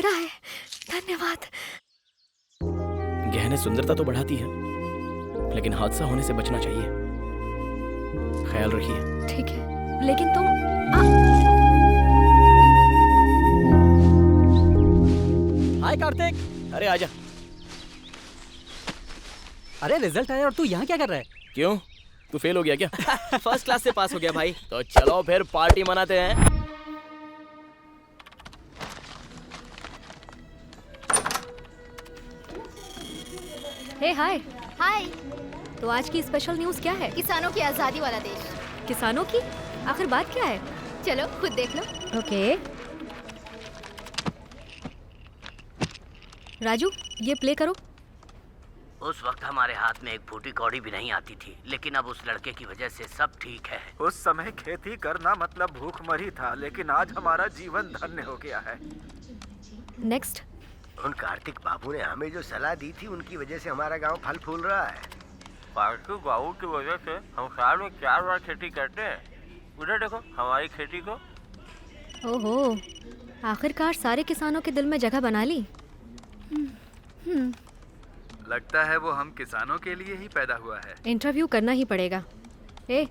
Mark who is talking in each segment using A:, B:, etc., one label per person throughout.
A: मेरा है। धन्यवाद।
B: गहने सुंदरता तो बढ़ाती है, लेकिन हादसा होने से बचना चाहिए। ख्याल रखिए।
A: ठीक है, लेकिन तुम
C: हाय कार्तिक।
B: अरे आजा।
C: अरे रिजल्ट आया और तू यहाँ क्या कर रहा है?
B: क्यों, तू फेल हो गया क्या?
C: फर्स्ट क्लास से पास हो गया भाई।
B: तो चलो फिर पार्टी मनाते हैं।
A: हे हाय।
D: हाय।
A: तो आज की स्पेशल न्यूज़ क्या है?
D: किसानों की आजादी वाला देश।
A: किसानों की? आखिर बात क्या है?
D: चलो खुद देख लो।
A: ओके। राजू, ये प्ले करो।
E: उस वक्त हमारे हाथ में एक फूटी कौड़ी भी नहीं आती थी, लेकिन अब उस लड़के की वजह से सब ठीक है।
F: उस समय खेती करना मतलब भूखमरी था, लेकिन आज हमारा जीवन धन्य हो गया है।
A: नेक्स्ट।
E: उन कार्तिक बाबू ने हमें जो सलाह दी थी, उनकी वजह से हमारा गांव फल फूल रहा है। कार्तिक बाबू की वजह से हम साल में 4 बार खेती करते हैं। उधर देखो हमारी खेती को।
A: ओहो, आखिरकार सारे किसानों के दिल में जगह बना ली।
F: लगता है वो हम किसानों के लिए ही पैदा हुआ है।
A: इंटरव्यू करना ही पड़ेगा। ए,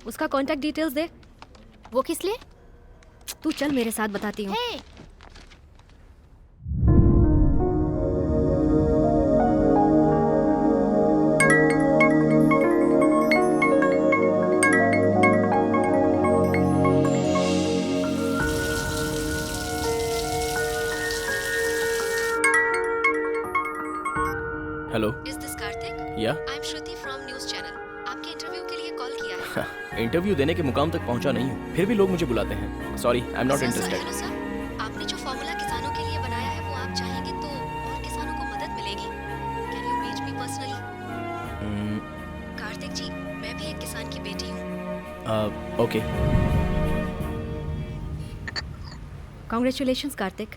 A: उसका कांटेक्ट डिटेल्स दे।
D: वो किस लिए?
A: तू चल मेरे साथ, बताती हूँ।
D: Hey,
B: hello.
A: Is this Kartik?
B: Yeah
A: I am Shruti from news channel. आपके इंटरव्यू के लिए कॉल किया है।
B: इंटरव्यू देने के मुकाम तक पहुंचा नहीं हूँ, फिर भी लोग मुझे बुलाते हैं। Sorry, I am not
A: sir,
B: interested.
A: Hello sir, आपने जो फॉर्मूला किसानों के लिए बनाया है, वो आप चाहेंगे तो और किसानों को मदद मिलेगी। Can you meet me personally? Kartik ji, मैं भी एक किसान की बेटी हूँ।
B: Okay.
A: Congratulations Kartik.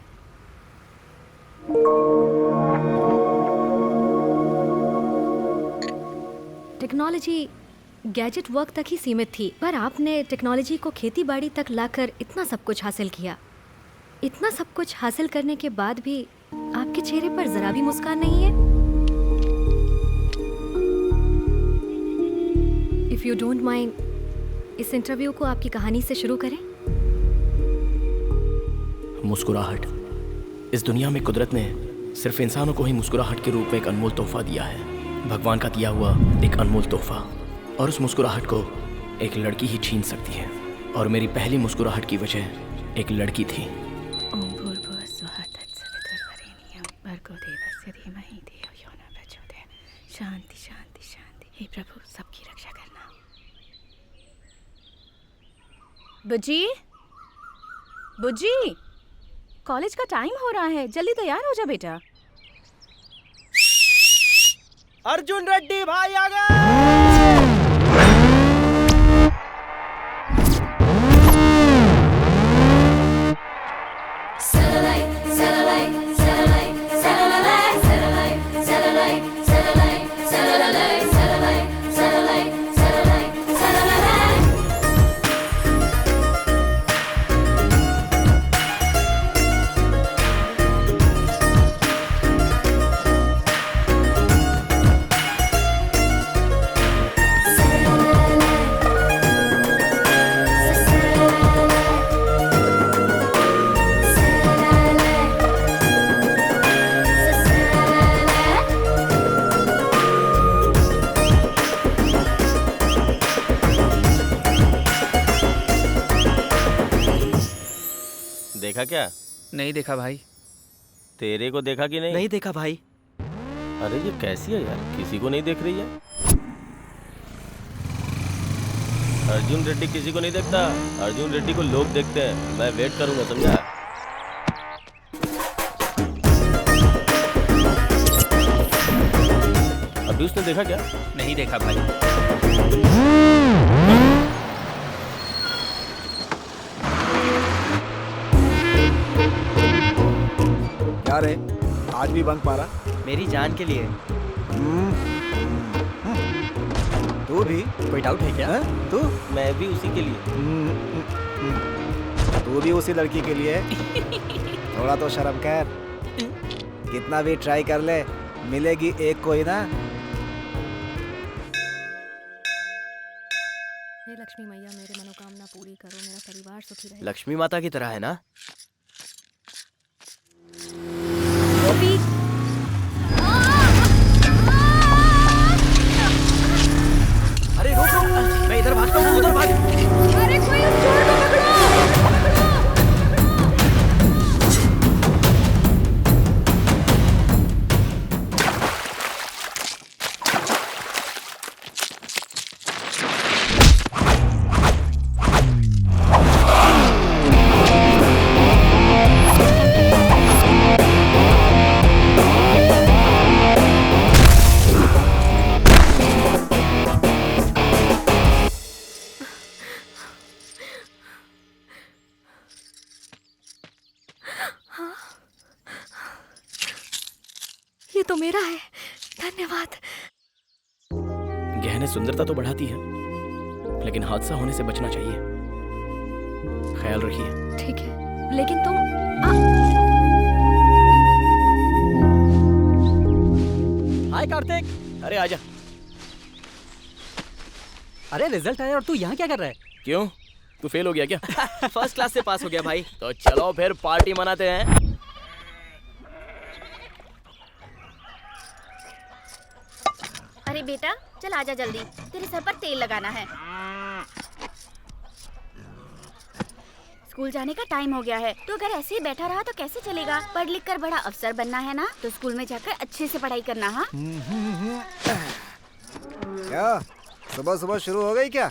A: Technology gadget work तक ही सीमित थी, पर आपने टेक्नोलॉजी को खेती बाड़ी तक लाकर इतना सब कुछ हासिल किया। इतना सब कुछ हासिल करने के बाद भी आपके चेहरे पर जरा भी मुस्कान नहीं है। इफ यू डोंट माइंड, इस इंटरव्यू को आपकी कहानी से शुरू करें।
B: मुस्कुराहट। इस दुनिया में कुदरत ने सिर्फ इंसानों को ही मुस्कुराहट के रूप में एक अनमोल तोहफा दिया है। भगवान का दिया हुआ एक अनमोल तोहफा, और उस मुस्कुराहट को एक लड़की ही छीन सकती है। और मेरी पहली मुस्कुराहट की वजह एक लड़की थी।
G: ओम भूर्भुवः स्वः तत्सवितुर्वरेण्यं भर्गो देवस्य धीमहि धियो यो न प्रचोदयात्। शांति शांति शांति। हे प्रभु, सबकी रक्षा करना। बुज्जी, बुज्जी, कॉलेज का टाइम हो रहा है, जल्दी तैयार हो जा बेटा।
C: अर्जुन रेड्डी भाई आ गए।
E: देखा क्या?
C: नहीं देखा भाई।
E: तेरे को देखा कि नहीं?
C: नहीं देखा भाई।
E: अरे ये कैसी है यार, किसी को नहीं देख रही है। अर्जुन रेड्डी किसी को नहीं देखता, अर्जुन रेड्डी को लोग देखते हैं। मैं वेट करूंगा, समझा? अभी उसने देखा क्या?
C: नहीं देखा भाई।
F: क्या रे, आज भी बंक मारा?
C: मेरी जान के लिए।
F: तू भी?
C: कोई डाउट है क्या?
F: तू?
E: मैं भी उसी के लिए।
F: तू भी उसी लड़की के लिए? थोड़ा तो शर्म कर। कितना भी ट्राई कर ले, मिलेगी एक कोई ना।
A: हे लक्ष्मी मैया, मेरे मनोकामना पूरी करो, मेरा परिवार सुखी रहे।
B: लक्ष्मी माता की तरह है ना?
A: गोपी,
B: अरे रुक रुक, मैं इधर भागता हूँ, उधर भाग।
A: अरे कोई उस चोर को पकड़ो! ये तो मेरा है, धन्यवाद।
B: गहने सुंदरता तो बढ़ाती है, लेकिन हादसा होने से बचना चाहिए। ख्याल रखिए।
A: ठीक है, लेकिन तुम
C: हाय कार्तिक।
B: अरे आजा।
C: अरे रिजल्ट आया और तू यहाँ क्या कर रहा है?
B: क्यों, तू फेल हो गया क्या?
C: फर्स्ट क्लास से पास हो गया भाई।
B: तो चलो फिर पार्टी मनाते हैं।
D: अरे बेटा चल आजा जल्दी, तेरे सर पर तेल लगाना है। स्कूल जाने का टाइम हो गया है, तो अगर ऐसे ही बैठा रहा तो कैसे चलेगा? पढ़ लिख कर बड़ा अफसर बनना है ना, तो स्कूल में जाकर अच्छे से पढ़ाई करना। हाँ
F: क्या सुबह सुबह शुरू हो गई क्या?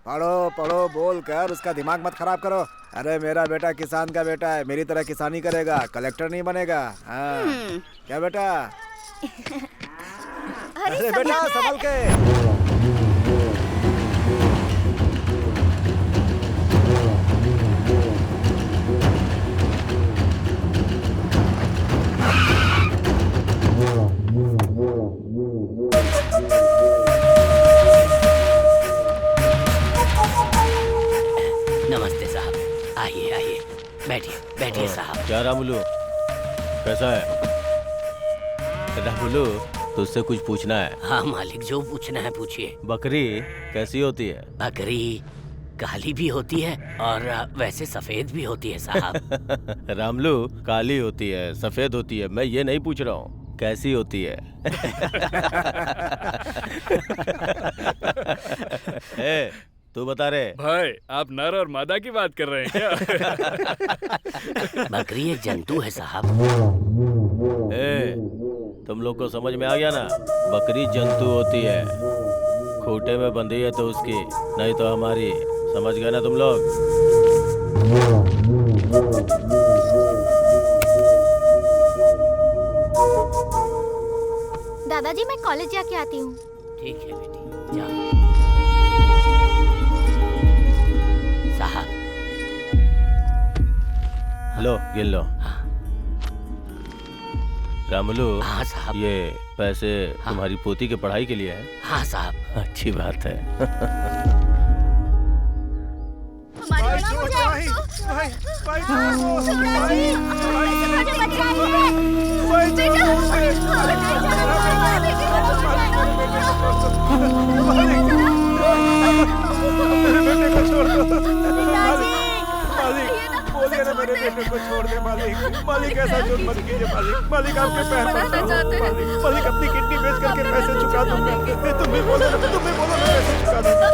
F: पढ़ो पढ़ो बोल कर उसका दिमाग मत खराब करो। अरे मेरा बेटा किसान का बेटा है, मेरी तरह किसानी करेगा, कलेक्टर नहीं बनेगा। हाँ क्या बेटा? अरे बेटा संभल के।
E: नमस्ते साहब, आइए आइए, बैठिए बैठिए साहब।
H: क्या रामुलू, कैसा है? रामुलू, तुझसे कुछ पूछना है।
E: हाँ मालिक, जो पूछना है पूछिए।
H: बकरी कैसी होती है?
E: बकरी काली भी होती है और वैसे सफेद भी होती है साहब।
H: रामुलू, काली होती है, सफेद होती है, मैं ये नहीं पूछ रहा हूँ, कैसी होती है? ए, तू बता रे।
I: भाई आप नर और मादा की बात कर रहे हैं क्या?
E: बकरी एक जंतु है साहब।
H: ए, तुम लोग को समझ में आ गया ना? बकरी जंतु होती है, खूंटे में बंधी है तो उसकी, नहीं तो हमारी। समझ गए ना तुम लोग?
D: दादाजी मैं कॉलेज जाके आती हूँ।
E: ठीक है बेटी, जाओ। साहब
H: लो गिन लो। रामुलू,
E: हाँ साहब।
H: ये पैसे
E: हाँ।
H: तुम्हारी पोती की पढ़ाई के लिए है?
E: हाँ साहब।
H: अच्छी बात है।
D: हमारी बड़ा हो जाए।
F: मेरे बेटे को छोड़ दे मालिक। मालिक ऐसा जुर्म मत कीजिए मालिक। मालिक आपके पैर पड़ता हूँ मालिक। मालिक अपनी किडनी बेच करके पैसे चुका दूंगा। तुम भी बोलो ना, तुम भी बोलो ना, पैसे चुका दूंगा।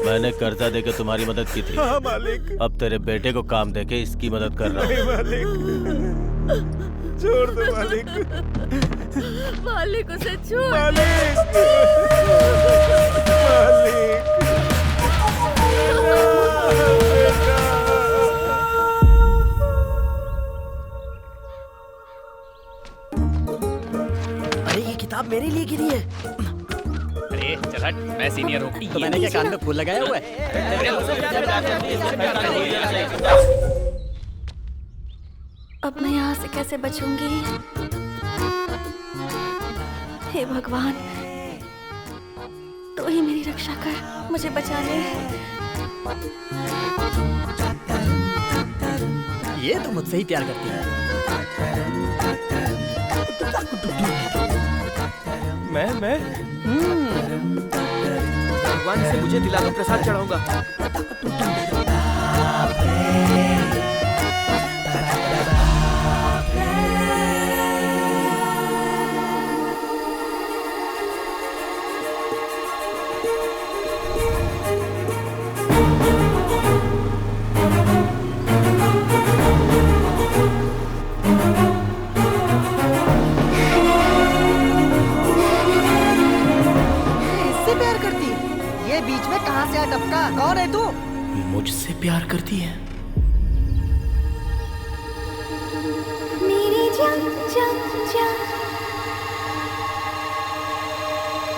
H: मैंने कर्जा देके तुम्हारी मदद की थी।
F: हाँ मालिक।
H: अब तेरे बेटे को काम देके इसकी मदद कर रहा हूँ।
F: मालिक छोड़ दो मालिक।
D: मालिक उसे छोड़।
F: मालिक
B: अरे ये किताब मेरे लिए गिरी है।
C: अरे चल हट, मैं सीनियर हूँ। तो मैंने क्या कान में फूल लगाया हुआ है?
G: अब मैं यहाँ से कैसे बचूंगी? हे भगवान, तो कोई मेरी रक्षा कर, मुझे बचा ले।
C: ये तो मुझसे ही प्यार करती है।
B: मैं भगवान से मुझे दिला कर प्रसाद चढ़ाऊंगा।
J: इससे प्यार करती है? ये बीच में कहाँ से आ टपका? कौन है तू?
B: मुझसे प्यार करती है?
G: मेरी जान जान जान,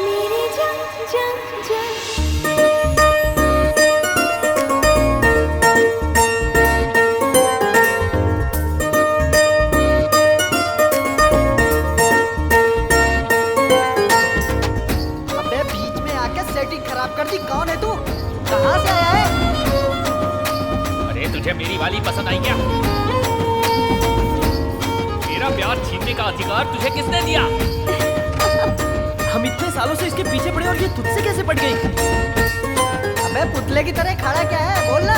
G: मेरी जान जान जान।
J: अबे बीच में आके सेटिंग खराब कर दी। कौन है तू? कहाँ से आया है?
C: अरे तुझे मेरी वाली पसंद आई क्या? मेरा प्यार छीनने का अधिकार तुझे किसने दिया?
J: हम इतने सालों से इसके पीछे पड़े और ये तुझसे कैसे पड़ गई? अबे पुतले की तरह खड़ा क्या है? बोलना।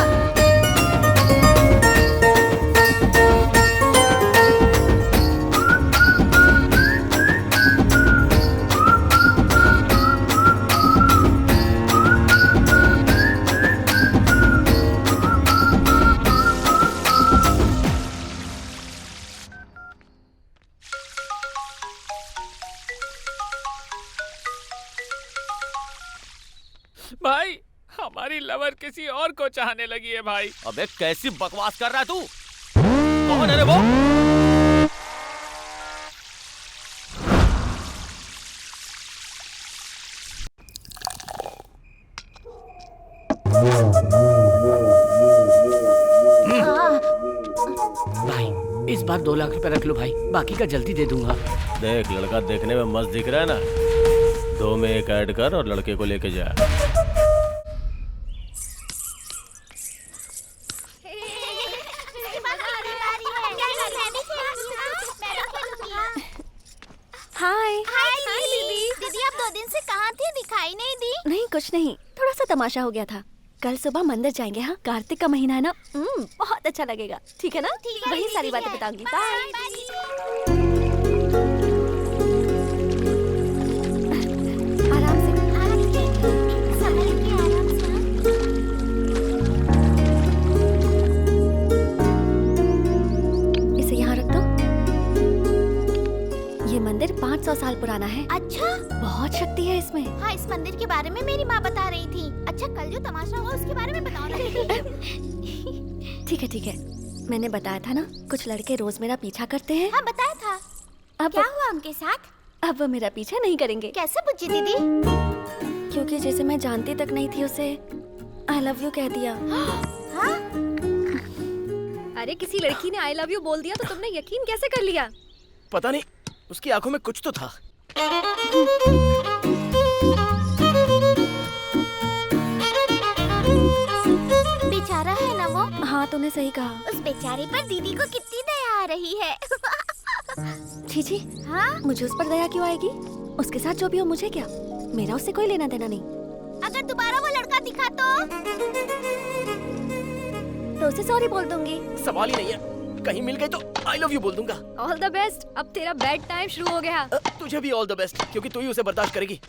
I: भाई हमारी लवर किसी और को चाहने लगी है भाई।
H: अबे कैसी बकवास कर रहा है तू? कौन है रे वो?
C: भाई इस बार 2 लाख रुपए रख लो भाई, बाकी का जल्दी दे दूंगा।
H: देख लड़का देखने में मस्त दिख रहा है ना, 2 में 1 ऐड कर और लड़के को लेके जा।
G: हाय
D: हाय दीदी। दीदी आप 2 दिन से कहाँ थी? दिखाई नहीं दी।
G: नहीं कुछ नहीं, थोड़ा सा तमाशा हो गया था। कल सुबह मंदिर जाएंगे। हाँ, कार्तिक का महीना है ना, बहुत अच्छा लगेगा। ठीक है ना? वही सारी बातें बताऊंगी। बाय। आराम से। इसे यहाँ रख दो। ये मंदिर 500 साल पुराना है।
D: अच्छा,
G: बहुत शक्ति है इसमें।
D: हाँ इस मंदिर के बारे में मेरी माँ बता रही थी। अच्छा कल जो तमाशा हुआ उसके बारे में बताओ ना।
G: ठीक है ठीक है, मैंने बताया था ना, कुछ लड़के रोज मेरा पीछा करते हैं।
D: हाँ बताया था।
G: अब
D: क्या हुआ उनके साथ?
G: अब वो मेरा पीछा नहीं करेंगे।
D: कैसे बुज्जी दीदी?
G: क्योंकि जैसे मैं जानती तक नहीं थी उसे आई लव यू कह दिया।
D: हाँ?
A: अरे किसी लड़की ने आई लव यू बोल दिया तो तुमने यकीन कैसे कर लिया?
B: पता नहीं, उसकी आंखों में कुछ तो था।
D: बेचारा है ना वो।
G: हाँ तूने सही कहा।
D: उस बेचारे पर दीदी को कितनी दया आ रही है।
G: छी छी,
D: हाँ?
G: मुझे उस पर दया क्यों आएगी? उसके साथ जो भी हो मुझे क्या, मेरा उससे कोई लेना देना नहीं।
D: अगर दोबारा वो लड़का दिखा
G: तो उसे सॉरी बोल दूंगी।
B: सवाल ही नहीं है, कहीं मिल गई तो आई लव यू बोल दूंगा।
A: All the best. अब तेरा बेड टाइम शुरू हो गया।
B: तुझे भी ऑल द बेस्ट, क्योंकि तू ही उसे बर्दाश्त करेगी।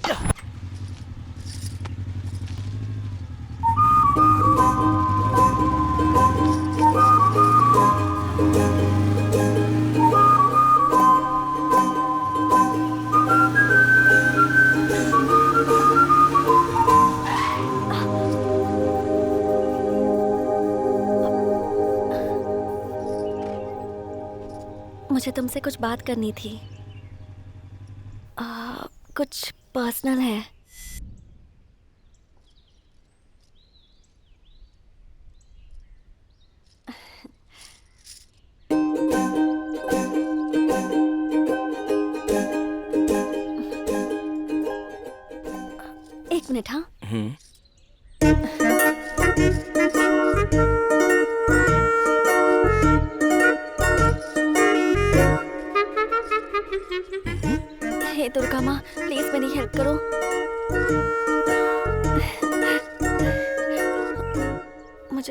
G: मुझे तुमसे कुछ बात करनी थी। कुछ पर्सनल है। एक मिनट। हाँ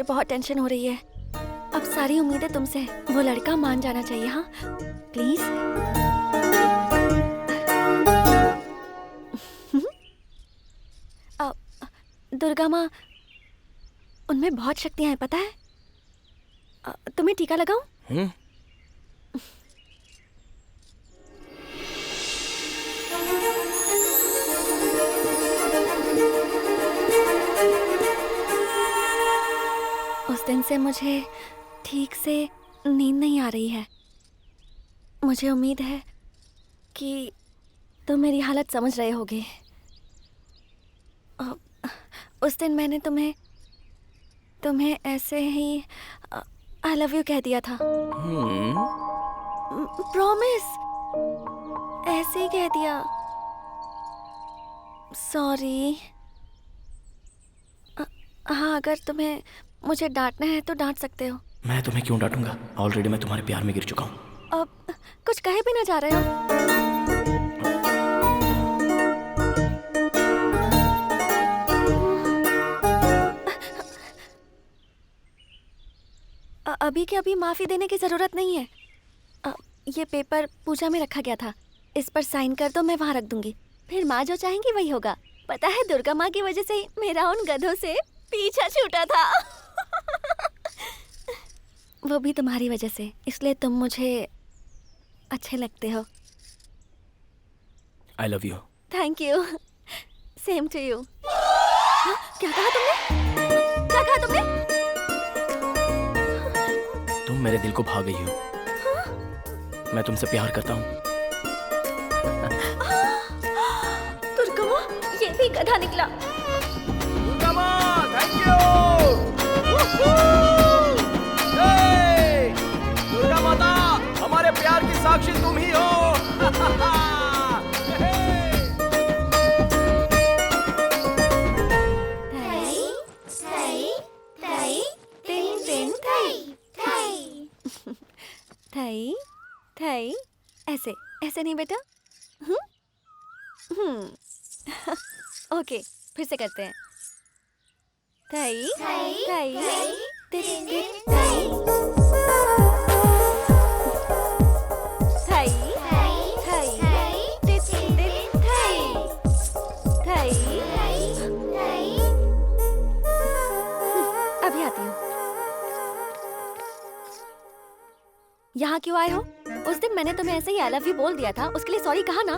K: बहुत टेंशन हो रही है। अब सारी उम्मीदें तुमसे है। वो लड़का मान जाना चाहिए। हाँ प्लीज। दुर्गा माँ, उनमें बहुत शक्तियां हैं, पता है? तुम्हें टीका लगाऊं? उस दिन से मुझे ठीक से नींद नहीं आ रही है। मुझे उम्मीद है कि तुम मेरी हालत समझ रहे होगे। उस दिन मैंने तुम्हें ऐसे ही आई लव यू कह दिया था। प्रॉमिस, ऐसे ही कह दिया। सॉरी। हाँ, अगर तुम्हें मुझे डांटना है तो डांट सकते हो।
B: मैं तुम्हें क्यों डांटूंगा? ऑलरेडी मैं तुम्हारे प्यार में गिर चुका हूँ।
K: अब कुछ कहे भी ना जा रहे हो। अभी के अभी माफी देने की जरूरत नहीं है। ये पेपर पूजा में रखा गया था, इस पर साइन कर दो, मैं वहाँ रख दूंगी। फिर माँ जो चाहेंगी वही होगा। पता है, दुर्गा माँ की वजह से ही मेरा उन गधों से पीछा छूटा था। वो भी तुम्हारी वजह से, इसलिए तुम मुझे अच्छे लगते हो।
B: I love you.
K: Thank you. Same to you. क्या कहा तुमने? क्या कहा तुमने?
B: तुम मेरे दिल को भा गई हो। मैं तुमसे प्यार करता हूँ।
K: दुर्गा माँ, ये भी गधा निकला।
B: दुर्गा माँ, थैंक यू। दुर्गा माता, हमारे प्यार की साक्षी तुम ही हो।
K: थई थई, ऐसे ऐसे नहीं बेटा। ओके, फिर से करते हैं। थई थई तिन तिन थई थई थई तिन तिन थई थई। अभी आती हूँ। यहाँ क्यों आए हो? उस दिन मैंने तुम्हें ऐसे ही आई लव यू बोल दिया था, उसके लिए सॉरी कहा ना।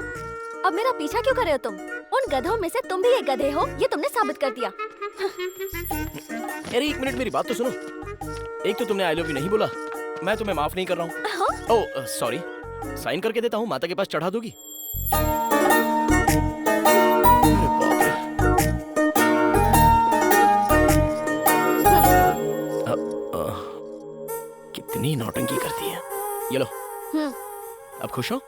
K: अब मेरा पीछा क्यों कर रहे हो तुम? उन गधों में से तुम भी एक गधे हो, ये तुमने साबित कर दिया।
B: अरे एक मिनट, मेरी बात तो सुनो। एक तो तुमने आई लव यू नहीं बोला, मैं तुम्हें माफ नहीं कर रहा हूँ। ओह सॉरी, साइन करके देता हूँ, माता के पास चढ़ा दोगी? कितनी नौटंकी करती है। ये लो, अब खुश हो?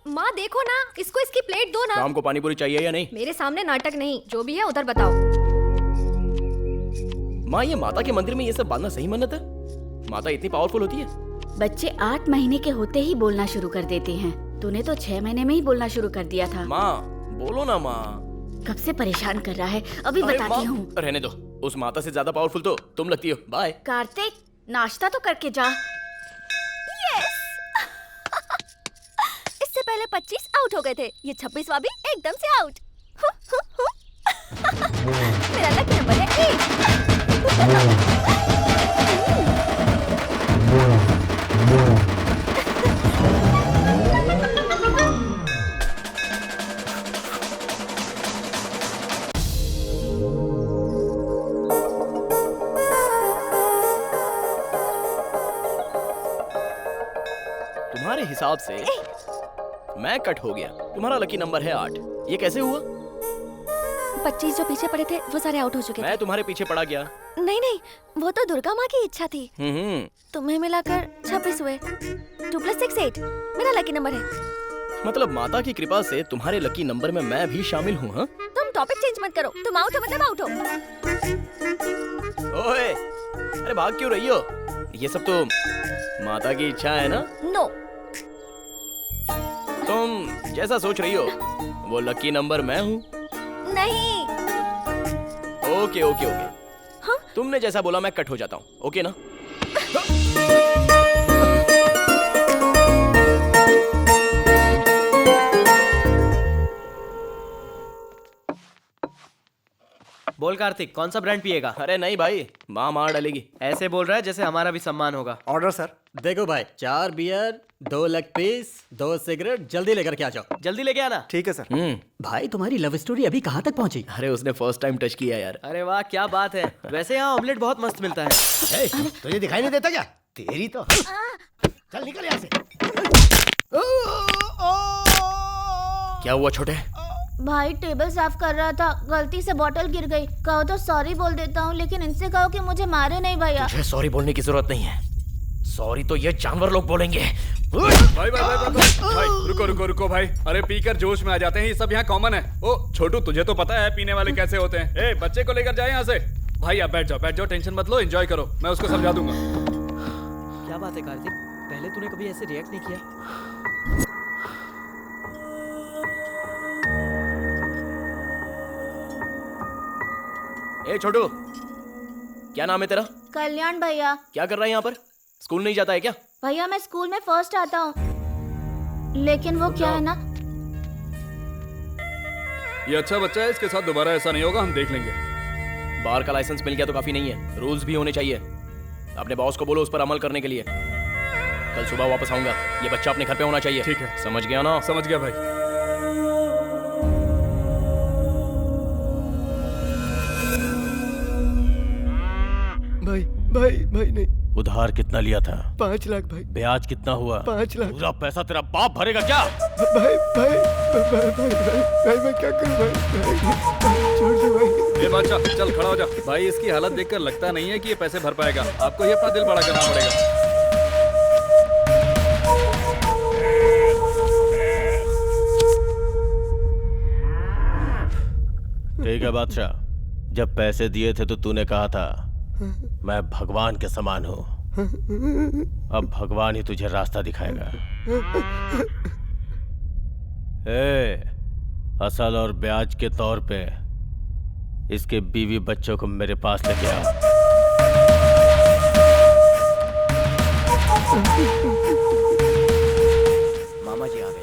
A: माँ देखो ना, इसको इसकी प्लेट दो ना।
B: शाम को पानी पूरी चाहिए या नहीं?
A: मेरे सामने नाटक नहीं, जो भी है उधर बताओ।
B: माँ, ये माता के मंदिर में ये सब बांधना सही मन्नत है? माता इतनी पावरफुल होती है?
D: बच्चे 8 महीने के होते ही बोलना शुरू कर देते हैं। तूने तो 6 महीने में ही बोलना शुरू कर दिया था।
B: माँ बोलो ना माँ।
D: कब से परेशान कर रहा है, अभी बताती हूँ।
B: रहने दो, उस माता से ज्यादा पावरफुल तो तुम लगती हो। बाय।
D: कार्तिक, नाश्ता तो करके जा।
K: यस। इससे पहले 25 आउट हो गए थे, ये 26वां भी एकदम से आउट। मेरा लकी नंबर है 8।
B: तुम्हारे हिसाब से मैं कट हो गया, तुम्हारा लकी नंबर है 8। ये कैसे हुआ?
K: 25 जो पीछे पड़े थे वो सारे आउट हो चुके थे।
B: मैं तुम्हारे पीछे पड़ा गया।
K: नहीं नहीं, वो तो दुर्गा माँ की इच्छा थी। तुम्हें मिलाकर 26 हुए। 2 + 6 8 मेरा लकी नंबर है।
B: मतलब माता की कृपा से तुम्हारे लकी नंबर में मैं भी शामिल हूँ। हाँ,
K: तुम टॉपिक चेंज मत करो। तुम आउट हो मतलब आउट हो।
B: ओए, अरे भाग क्यों रही हो? ये सब तो माता की इच्छा है ना?
K: नो।
B: तुम जैसा सोच रही हो वो लकी नंबर मैं हूँ।
K: नहीं।
B: Okay okay okay.
K: हाँ?
B: तुमने जैसा बोला मैं कट हो जाता हूँ, ओके ना?
J: बोल कार्तिक, कौन सा ब्रांड पिएगा?
B: अरे नहीं भाई, माँ मार डालेगी।
J: ऐसे बोल रहा है जैसे हमारा भी सम्मान होगा।
F: Order sir.
C: देखो भाई, 4 बियर, 2 लेग पीस, 2 सिगरेट, जल्दी लेकर के आ जाओ।
J: जल्दी लेके आना।
F: ठीक है सर।
C: भाई तुम्हारी लव स्टोरी अभी कहाँ तक पहुंची?
B: अरे उसने फर्स्ट टाइम टच किया यार।
J: अरे वाह, क्या बात है। वैसे यहाँ ऑमलेट बहुत मस्त मिलता है।
E: तुझे दिखाई नहीं देता क्या? तेरी तो चल निकल यहाँ से।
B: क्या हुआ छोटे?
D: भाई टेबल साफ कर रहा था, गलती से बोतल गिर गई। कहो तो सॉरी बोल देता हूँ, लेकिन इनसे कहो कि मुझे मारे नहीं भैया।
B: तुझे सॉरी बोलने की जरूरत नहीं है। सॉरी तो ये जानवर लोग बोलेंगे।
L: भाई रुको रुको भाई। अरे पीकर जोश में आ जाते हैं, ये सब यहाँ कॉमन है। ओ छोटू, तुझे तो पता है पीने वाले कैसे होते हैं। ए बच्चे को लेकर जाए यहाँ से। भाई आप बैठ जाओ, टेंशन मत लो, एंजॉय करो, मैं उसको समझा दूंगा।
J: क्या बात है कार्तिक, पहले तूने कभी ऐसे रिएक्ट नहीं किया।
B: ए छोटू, क्या नाम है तेरा?
D: कल्याण भैया।
B: क्या कर रहा है यहाँ पर? स्कूल नहीं जाता है क्या?
D: भैया मैं स्कूल में फर्स्ट आता हूँ, लेकिन वो क्या है ना,
L: ये अच्छा बच्चा है, इसके साथ दोबारा ऐसा नहीं होगा, हम देख लेंगे।
B: बार का लाइसेंस मिल गया तो काफी नहीं है, रूल्स भी होने चाहिए। अपने बॉस को बोलो उस पर अमल करने के लिए। कल सुबह वापस आऊंगा, ये बच्चा अपने घर पे होना चाहिए।
L: ठीक है,
B: समझ गया ना?
L: समझ गया भाई।
H: भाई नहीं। उधार कितना लिया था?
I: 5 लाख भाई।
H: ब्याज कितना हुआ?
I: 5 लाख।
H: पूरा पैसा तेरा बाप भरेगा क्या?
I: भाई मैं क्या करूं भाई, छोड़ दो भाई।
L: ये बादशाह चल खड़ा हो जा। भाई इसकी हालत देखकर लगता नहीं है कि ये पैसे भर पाएगा, आपको ही अपना दिल बड़ा करना पड़ेगा।
H: ठीक है बादशाह, जब पैसे दिए थे तो तूने कहा था मैं भगवान के समान हूं। अब भगवान ही तुझे रास्ता दिखाएगा। असल और ब्याज के तौर पे इसके बीवी बच्चों को मेरे पास लेके आओ।
B: मामा जी आ गए।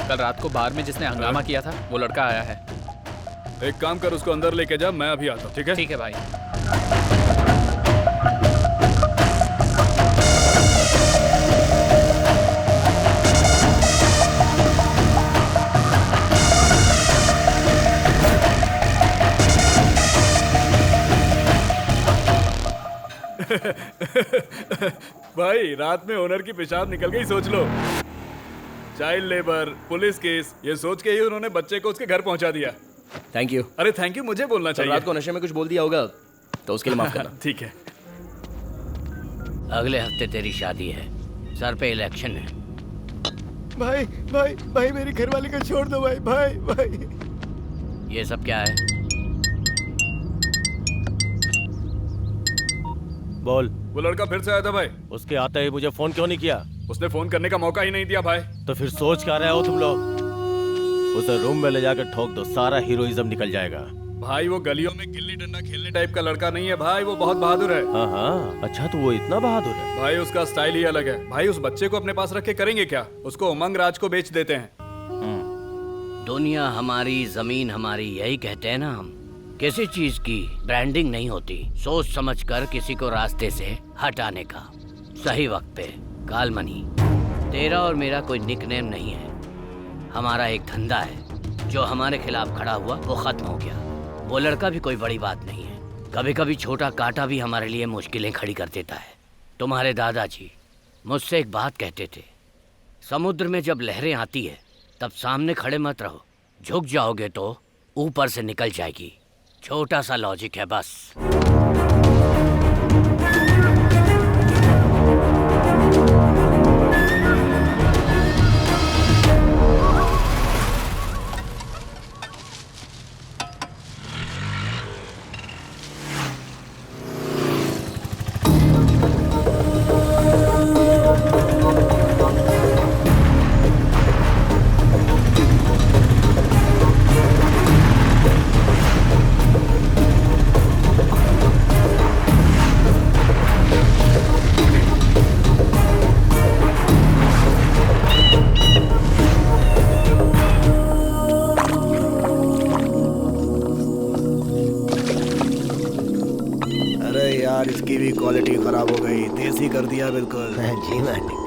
C: कल रात को बार में जिसने हंगामा किया था वो लड़का आया है।
L: एक काम कर, उसको अंदर लेके जा, मैं अभी आता हूँ। ठीक है?
C: ठीक है भाई।
L: भाई रात में ओनर की पेशाब निकल गई, सोच लो। चाइल्ड लेबर, पुलिस केस, ये सोच के ही उन्होंने बच्चे को उसके घर पहुंचा दिया।
B: Thank you.
L: अरे थैंक यू मुझे बोलना चाहिए।
B: रात को नशे में कुछ बोल दिया होगा तो उसके लिए माफ करना।
L: ठीक है।
E: अगले हफ्ते तेरी शादी है, सर पे इलेक्शन है।
I: भाई मेरी घरवाली को छोड़ दो भाई।
E: ये सब क्या है?
H: बोल।
L: वो लड़का फिर से आया था भाई।
H: उसके आते ही मुझे फोन क्यों नहीं किया?
L: उसने फोन करने का मौका ही नहीं दिया भाई।
H: तो फिर सोच क्या रहे हो तुम लोग? उसे रूम में ले जाकर ठोक दो, सारा हीरोइज्म निकल जाएगा।
L: भाई वो गलियों में गिल्ली डंडा खेलने टाइप का लड़का नहीं है भाई, वो बहुत बहादुर है।
H: हाँ, अच्छा तो वो इतना बहादुर है?
L: भाई उसका स्टाइल ही अलग है। भाई उस बच्चे को अपने पास रख के करेंगे क्या? उसको उमंग राज को बेच देते हैं।
E: दुनिया हमारी, जमीन हमारी, यही कहते हैं ना हम। किसी चीज की ब्रांडिंग नहीं होती, सोच समझ कर किसी को रास्ते से हटाने का सही वक्त पे। कालमनी, तेरा और मेरा कोई निकनेम नहीं है, हमारा एक धंधा है। जो हमारे खिलाफ खड़ा हुआ वो खत्म हो गया। वो लड़का भी कोई बड़ी बात नहीं है। कभी कभी छोटा कांटा भी हमारे लिए मुश्किलें खड़ी कर देता है। तुम्हारे दादाजी मुझसे एक बात कहते थे, समुद्र में जब लहरें आती है तब सामने खड़े मत रहो, झुक जाओगे तो ऊपर से निकल जाएगी। छोटा सा लॉजिक है बस।
F: क्वालिटी खराब हो गई, देसी कर दिया बिल्कुल।
M: जी मालिक।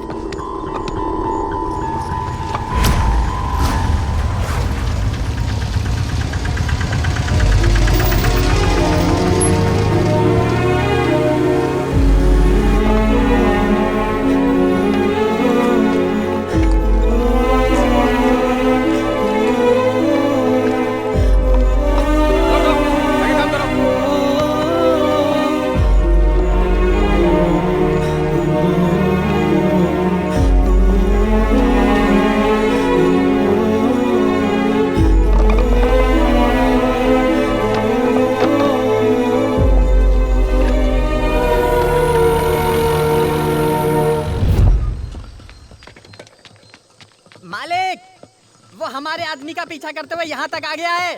J: मालिक, वो हमारे आदमी का पीछा करते हुए यहाँ तक आ गया है।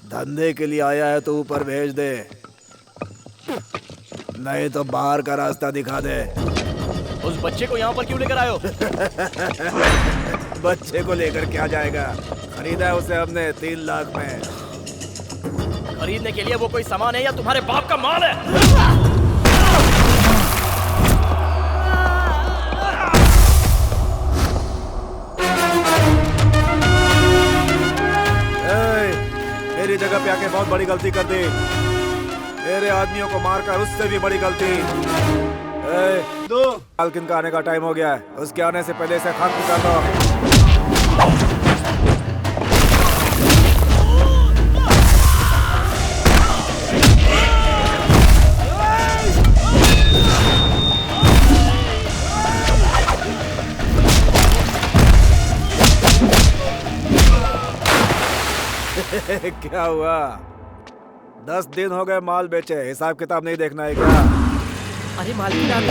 F: धंधे के लिए आया है तो ऊपर भेज दे, नहीं तो बाहर का रास्ता दिखा दे।
B: उस बच्चे को यहाँ पर क्यों लेकर आए हो?
F: बच्चे को लेकर क्या जाएगा, खरीदा है उसे हमने 3 लाख में।
B: खरीदने के लिए वो कोई सामान है या तुम्हारे बाप का माल है?
F: मेरी जगह पे आके बहुत बड़ी गलती कर दी, मेरे आदमियों को मारकर उससे भी बड़ी गलती। मालकिन का आने का टाइम हो गया है, उसके आने से पहले इसे खत्म कर दो। क्या हुआ? 10 दिन हो गए माल बेचे, हिसाब किताब नहीं देखना है क्या?
J: अरे मालकिन आ गई।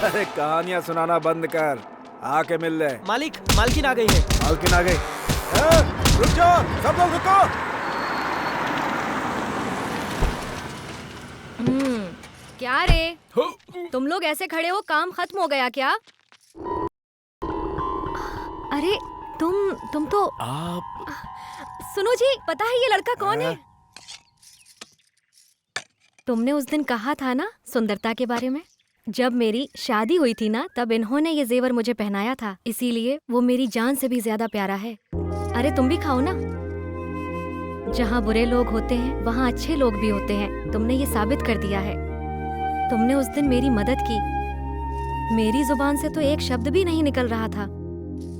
F: अरे कहानियां सुनाना बंद कर, आके मिल ले।
J: मालिक, मालकिन आ गई है।
F: मालकिन आ गई? रुक जाओ, सब लोग रुको।
A: क्या रे, तुम लोग ऐसे खड़े हो, काम खत्म हो गया क्या? अरे तुम तो
B: आप
A: सुनो जी, पता है ये लड़का कौन है? तुमने उस दिन कहा था ना सुंदरता के बारे में, जब मेरी शादी हुई थी ना, तब इन्होंने ये जेवर मुझे पहनाया था, इसीलिए वो मेरी जान से भी ज्यादा प्यारा है। अरे तुम भी खाओ ना। जहाँ बुरे लोग होते हैं वहाँ अच्छे लोग भी होते हैं, तुमने ये साबित कर दिया है। तुमने उस दिन मेरी मदद की, मेरी जुबान से तो एक शब्द भी नहीं निकल रहा था।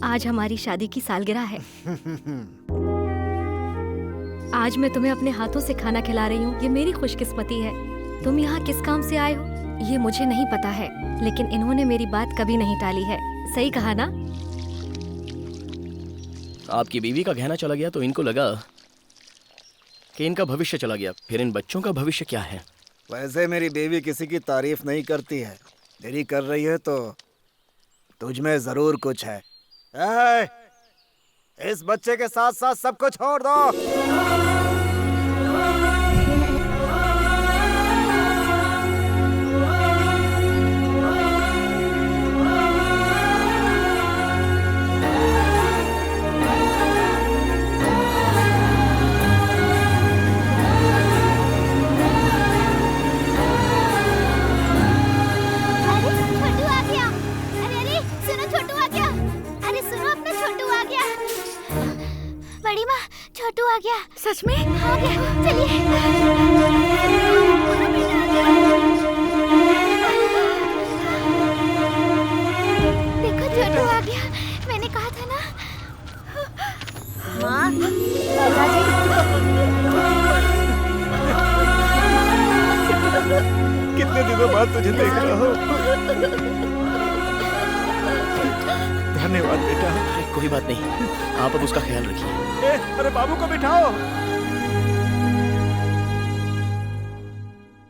A: आज हमारी शादी की सालगिरह है। आज मैं तुम्हें अपने हाथों से खाना खिला रही हूँ, ये मेरी खुशकिस्मती है। तुम यहाँ किस काम से आए हो ये मुझे नहीं पता है, लेकिन इन्होंने मेरी बात कभी नहीं टाली है। सही कहा ना?
B: आपकी बीवी का गहना चला गया तो इनको लगा कि इनका भविष्य चला गया, फिर इन बच्चों का भविष्य क्या है?
F: वैसे मेरी बीवी किसी की तारीफ नहीं करती है, तेरी कर रही है तो तुझ में जरूर कुछ है। इस बच्चे के साथ साथ सबको छोड़ दो।
D: छोटू आ गया।
K: सच में?
D: आ गया, चलिए। देखो छोटू आ गया, मैंने कहा था ना।
K: माँ,
F: कितने दिनों बाद तुझे देख रहा हूँ। धन्यवाद बेटा।
B: अरे कोई बात नहीं, आप अब उसका ख्याल रखिए।
F: अरे बाबू को बिठाओ।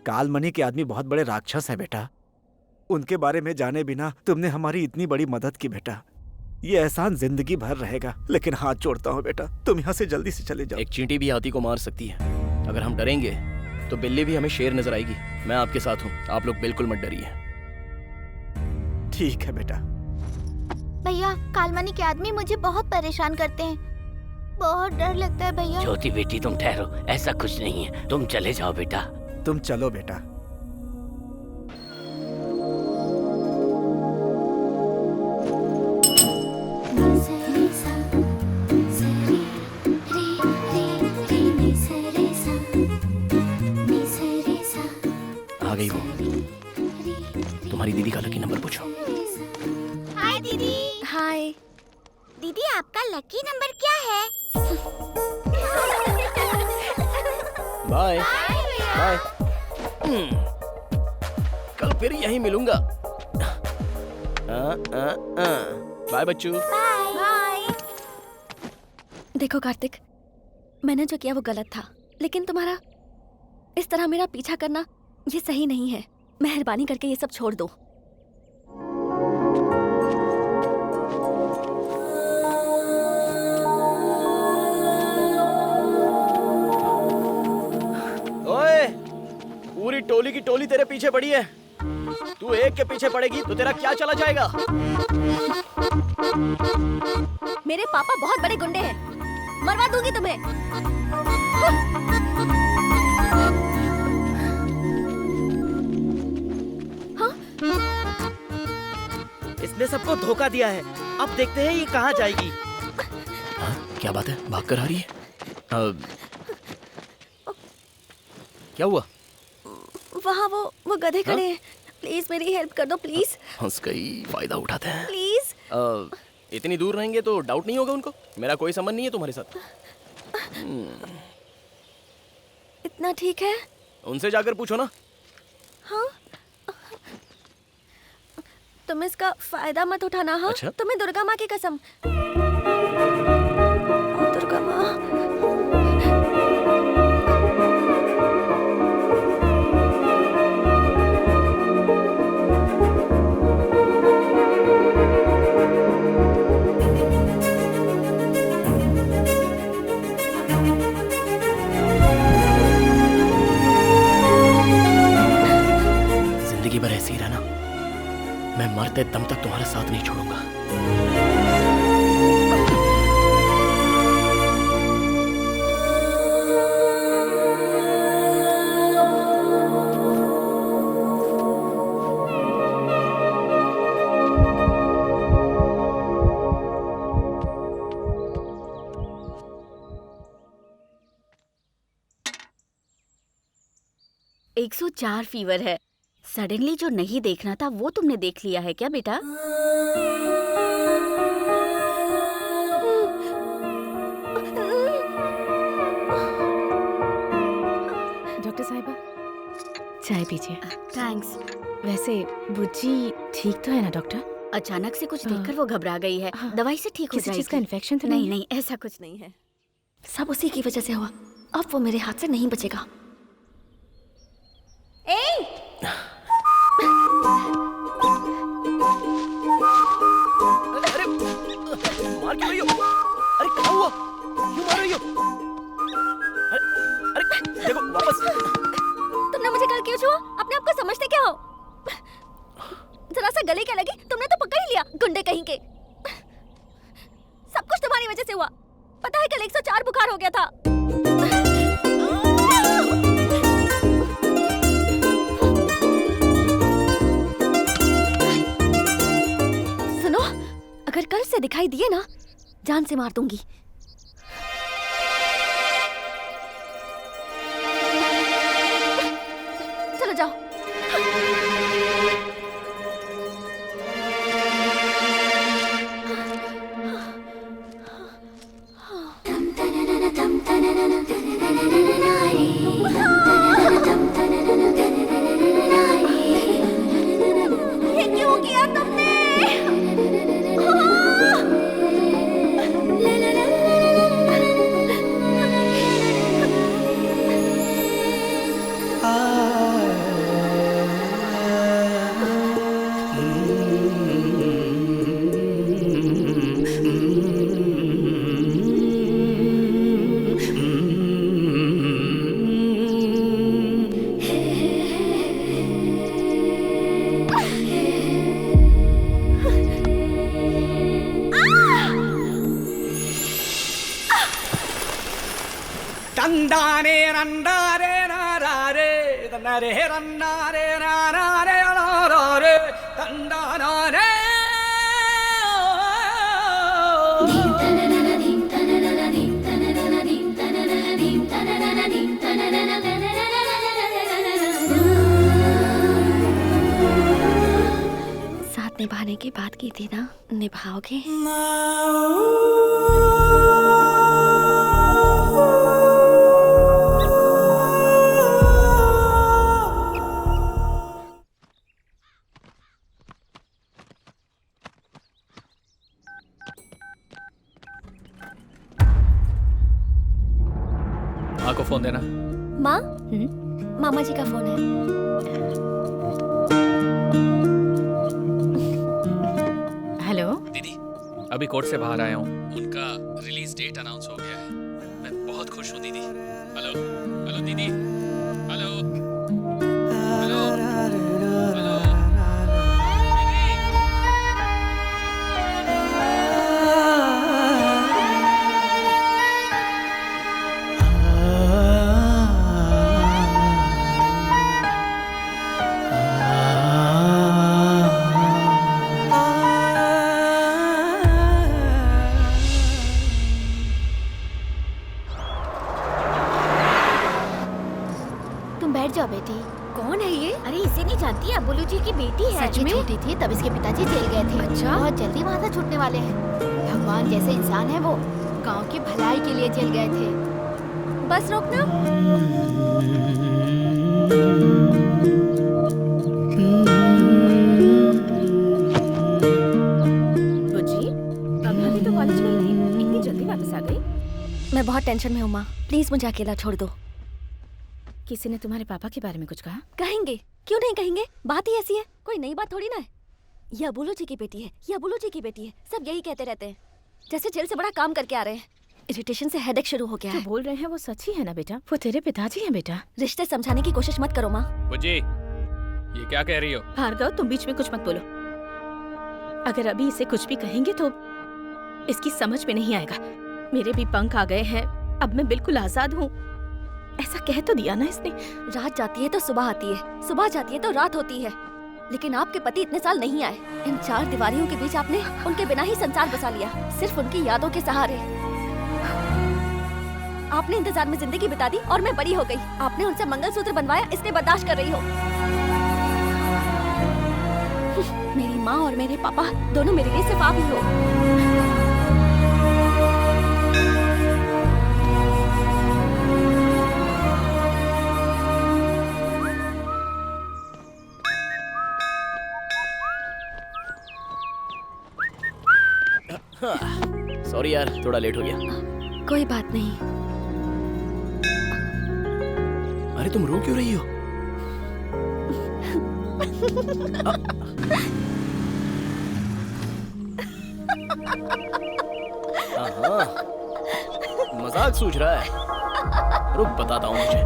F: कालमणि के आदमी बहुत बड़े राक्षस हैं बेटा, उनके बारे में जाने बिना तुमने हमारी इतनी बड़ी मदद की बेटा। ये एहसान जिंदगी भर रहेगा, लेकिन हाथ जोड़ता हूँ बेटा, तुम यहाँ से जल्दी से चले जाओ।
B: एक चींटी भी हाथी को मार सकती है, अगर हम डरेंगे तो बिल्ली भी हमें शेर नजर आएगी। मैं आपके साथ हूँ, आप लोग बिल्कुल मत डरिए।
F: ठीक है बेटा।
D: भैया कालमनी के आदमी मुझे बहुत परेशान करते हैं, बहुत डर लगता है भैया।
E: ज्योति बेटी तुम ठहरो, ऐसा कुछ नहीं है, तुम चले जाओ बेटा।
F: तुम चलो बेटा।
B: आ गई वो। तुम्हारी दीदी का लकी नंबर पूछो।
D: हाय दीदी।
K: हाय
D: दीदी आपका लकी नंबर क्या है?
B: Bye bye. कल फिर यहीं मिलूंगा। बाय बच्चू।
D: बाय।
K: देखो कार्तिक, मैंने जो किया वो गलत था, लेकिन तुम्हारा इस तरह मेरा पीछा करना ये सही नहीं है। मेहरबानी करके ये सब छोड़ दो।
B: ओए, पूरी टोली की टोली तेरे पीछे पड़ी है। तू एक के पीछे पड़ेगी तो तेरा क्या चला जाएगा?
K: मेरे पापा बहुत बड़े गुंडे हैं, मरवा दूंगी तुम्हें।
J: इसने सबको धोखा दिया है, अब देखते हैं ये कहाँ जाएगी।
B: हाँ, क्या बात है, भाग कर आ रही है? क्या हुआ?
K: वहाँ वो गधे खड़े हैं। प्लीज मेरी हेल्प कर दो प्लीज।
B: हंस गई, फायदा उठाते हैं।
K: प्लीज।
B: इतनी दूर रहेंगे तो डाउट नहीं होगा उनको? मेरा कोई संबंध नहीं है तुम्हारे साथ।
K: इतना ठीक है?
B: उनसे जाकर पूछो ना।
K: हाँ, तुम इसका फायदा मत उठाना। हाँ,
B: अच्छा?
K: तुम्हें दुर्गा माँ की कसम। दुर्गा माँ।
B: जिंदगी भर ऐसे ही रहना, मैं मरते दम तक तुम्हारा साथ नहीं छोड़ूंगा।
D: एक 104 फीवर है। सडनली जो नहीं देखना था वो तुमने देख लिया है क्या बेटा?
G: डॉक्टर साहिबा, चाय पीजिए।
D: थैंक्स।
G: वैसे बुज्जी ठीक तो है ना डॉक्टर?
D: अचानक से कुछ देखकर वो घबरा गई है। दवाई से ठीक हो
G: किसी
D: जाएगी।
G: चीज का इन्फेक्शन तो
D: नहीं
G: नहीं है?
D: नहीं, ऐसा कुछ नहीं है।
K: सब उसी की वजह से हुआ। अब वो मेरे हाथ से नहीं बचेगा।
B: अरे मार क्यों रही हो? अरे क्या हुआ? क्यों मार रही हो? अरे देखो वापस।
K: तुमने मुझे कल क्यों छुआ? अपने आप को समझते क्या हो? जरा सा गले क्या लगी? तुमने तो पकड़ ही लिया, गुंडे कहीं के। सब कुछ तुम्हारी वजह से हुआ। पता है कल 104 बुखार हो गया था। सुनो, अगर कल से दिखाई दिए ना, जान से मार दूंगी। चलो जाओ। ये क्यों किया तुमने?
J: तंदारे रंदारे नारे तंदारे रंदारे नारे नारे तंदारे
K: साथ निभाने की बात की थी ना, निभाओगे?
I: माँ को फोन देना।
K: माँ? मामा जी का फोन है।
G: हेलो
I: दीदी, अभी कोर्ट से बाहर आया हूँ। उनका रिलीज डेट अनाउंस हो गया है। मैं बहुत खुश हूँ दीदी। हेलो हेलो दीदी, हेलो हेलो हेलो
D: तुम बैठ जाओ बेटी।
A: कौन है ये?
D: अरे इसे नहीं जानती है, अब्बुलू जी की बेटी है।
A: सच
D: ये
A: में?
D: छोटी थी तब इसके पिताजी जेल गए थे।
A: अच्छा।
D: बहुत जल्दी वहाँ से छूटने वाले हैं। भगवान जैसे इंसान है वो, गांव की भलाई के लिए जेल गए थे।
K: बस रोकना।
G: बुज्जी, अभी तो कॉलेज गई थी, इतनी जल्दी वापस आ गई?
K: मैं बहुत टेंशन में हूँ माँ, प्लीज मुझे अकेला छोड़ दो।
G: किसी ने तुम्हारे पापा के बारे में कुछ कहा?
K: कहेंगे, क्यों नहीं कहेंगे, बात ही ऐसी है, कोई नई बात थोड़ी ना है। ये अबुलू जी की बेटी है, ये अबुलू जी की बेटी है, सब यही कहते रहते हैं, जैसे जेल से बड़ा काम करके आ रहे हैं। इरिटेशन से हेडेक शुरू हो गया
G: जो
K: है।
G: बोल रहे हैं वो सच ही है ना बेटा? वो तेरे पिताजी हैं बेटा।
K: रिश्ते समझाने की कोशिश मत करो माँ।
I: बुज्जी, ये क्या कह रही हो?
G: भार्गव, तुम बीच में कुछ मत बोलो। अगर अभी इसे कुछ भी कहेंगे तो इसकी समझ में नहीं आएगा। मेरे भी पंख आ गए हैं, अब मैं बिल्कुल आजाद हूँ। ऐसा कह तो दिया ना इसने।
K: रात जाती है तो सुबह आती है, सुबह जाती है तो रात होती है, लेकिन आपके पति इतने साल नहीं आए। इन चार दीवारियों के बीच आपने उनके बिना ही संसार बसा लिया, सिर्फ उनकी यादों के सहारे। आपने इंतजार में जिंदगी बिता दी और मैं बड़ी हो गई। आपने उनसे मंगलसूत्र बनवाया, इसलिए बर्दाश्त कर रही हो। मेरी माँ और मेरे पापा दोनों मेरे लिए सिर्फ आप ही हो।
B: सॉरी यार, थोड़ा लेट हो गया।
K: कोई बात नहीं।
B: अरे तुम रो क्यों रही हो? हाँ, मजाक सूझ रहा है। रुक बताता हूँ मुझे।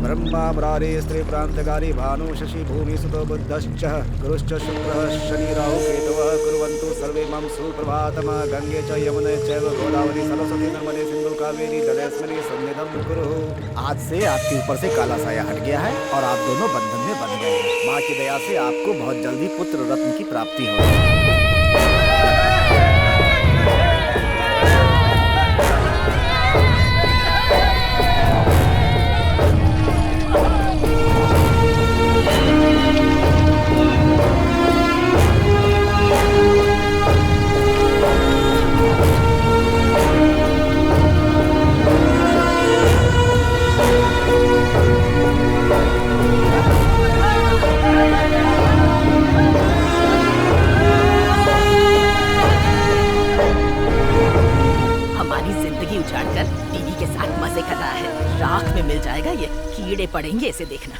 F: ब्रह्मा मुरारी स्त्री प्रांतकारी भानु शशि भूमि सुतो बुद्धश्च गुरुश्च शुक्रः शनि राहु केतवः कुर्वन्तु सर्वे मम सुप्रभातम्। गंगे च यमुने चैव गोदावरी सरस्वती नर्मदे सिंधु कावेरी जलेस्मिन् सन्निधं कुरु। आज से आपके ऊपर से काला साया हट गया है और आप दोनों बंधन में बंध गए हैं। माँ की दया से आपको बहुत जल्दी पुत्र रत्न की प्राप्ति होगी।
G: उछाड़कर टीवी के साथ मजे कर रहा है। राख में मिल जाएगा ये, कीड़े पड़ेंगे इसे देखना।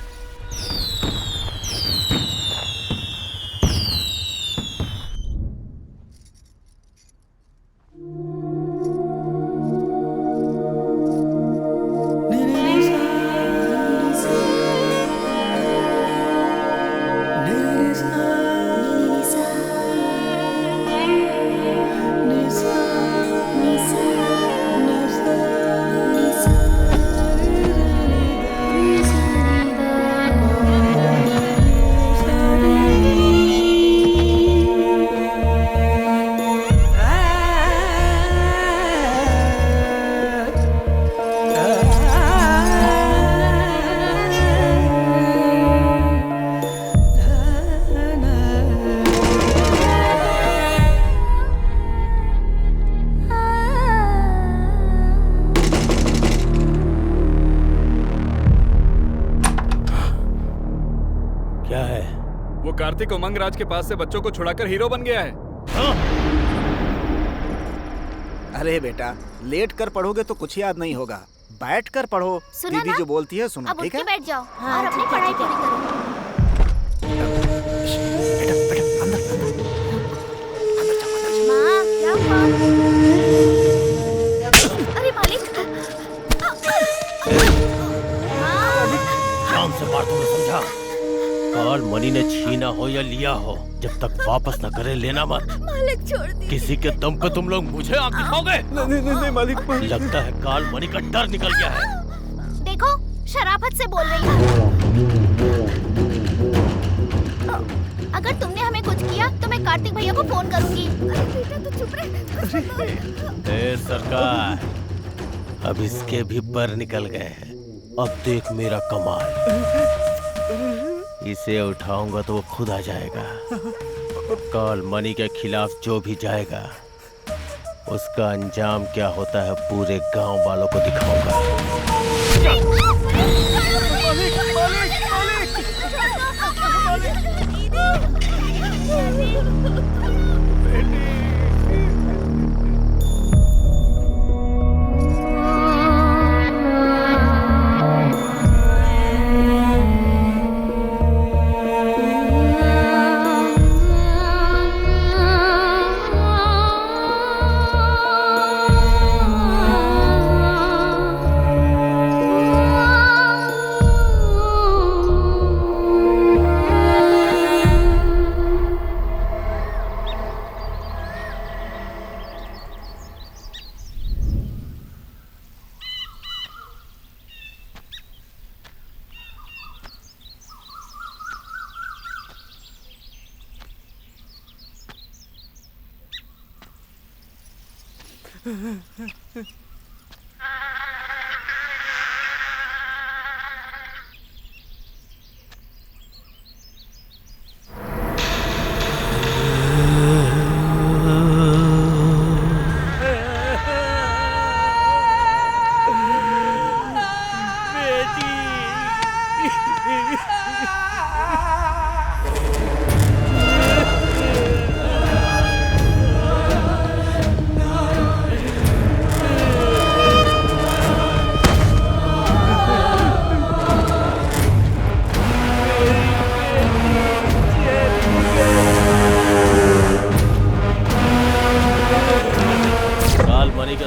L: कार्तिक उमंग राज के पास से बच्चों को छुड़ाकर हीरो बन गया है।
F: अरे बेटा, लेट कर पढ़ोगे तो कुछ याद नहीं होगा, बैठ कर पढ़ो।
D: सुना
F: दीदी
D: ना?
F: जो बोलती है सुनो,
D: अब
F: ठीक
D: उठ
F: है?
D: के बैठ जाओ और अपनी पढ़ाई पूरी करो। माँ, क्या हुआ? अरे मालिक!
H: शाम से बात तुमने समझा? काल मनी ने छीना हो या लिया हो, जब तक वापस न करे लेना मत।
K: मालिक छोड़ दी।
H: किसी के दम पे तुम लोग मुझे आग दिखाओगे?
F: नहीं मालिक।
H: लगता है काल मनी का डर निकल गया है।
D: देखो, शराफत से बोल रही है। अगर तुमने हमें कुछ किया तो मैं कार्तिक भैया को फोन करूंगी। अरे बेटा तू चुप रह।
H: ए सरकार, अब इसके भी पर निकल गए हैं। अब देख मेरा कमाल। इसे उठाऊंगा तो वो खुद आ जाएगा। काल मनी के खिलाफ जो भी जाएगा उसका अंजाम क्या होता है पूरे गांव वालों को दिखाऊंगा।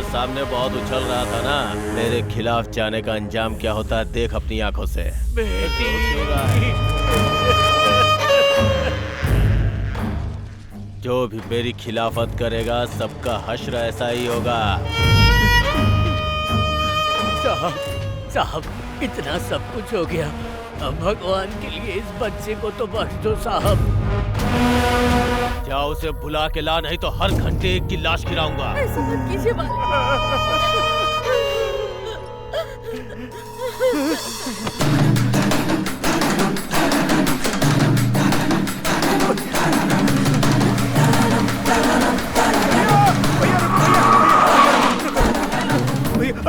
H: सामने बहुत उछल रहा था ना, मेरे खिलाफ जाने का अंजाम क्या होता है देख अपनी आंखों से। जो भी मेरी खिलाफत करेगा सबका हश्र ऐसा ही होगा।
E: साहब इतना सब कुछ हो गया, अब भगवान के लिए इस बच्चे को तो बख्श दो साहब।
H: जाओ उसे बुला के ला, नहीं तो हर घंटे एक की लाश गिराऊंगा।
K: ऐसा मत कीजिए
F: भैया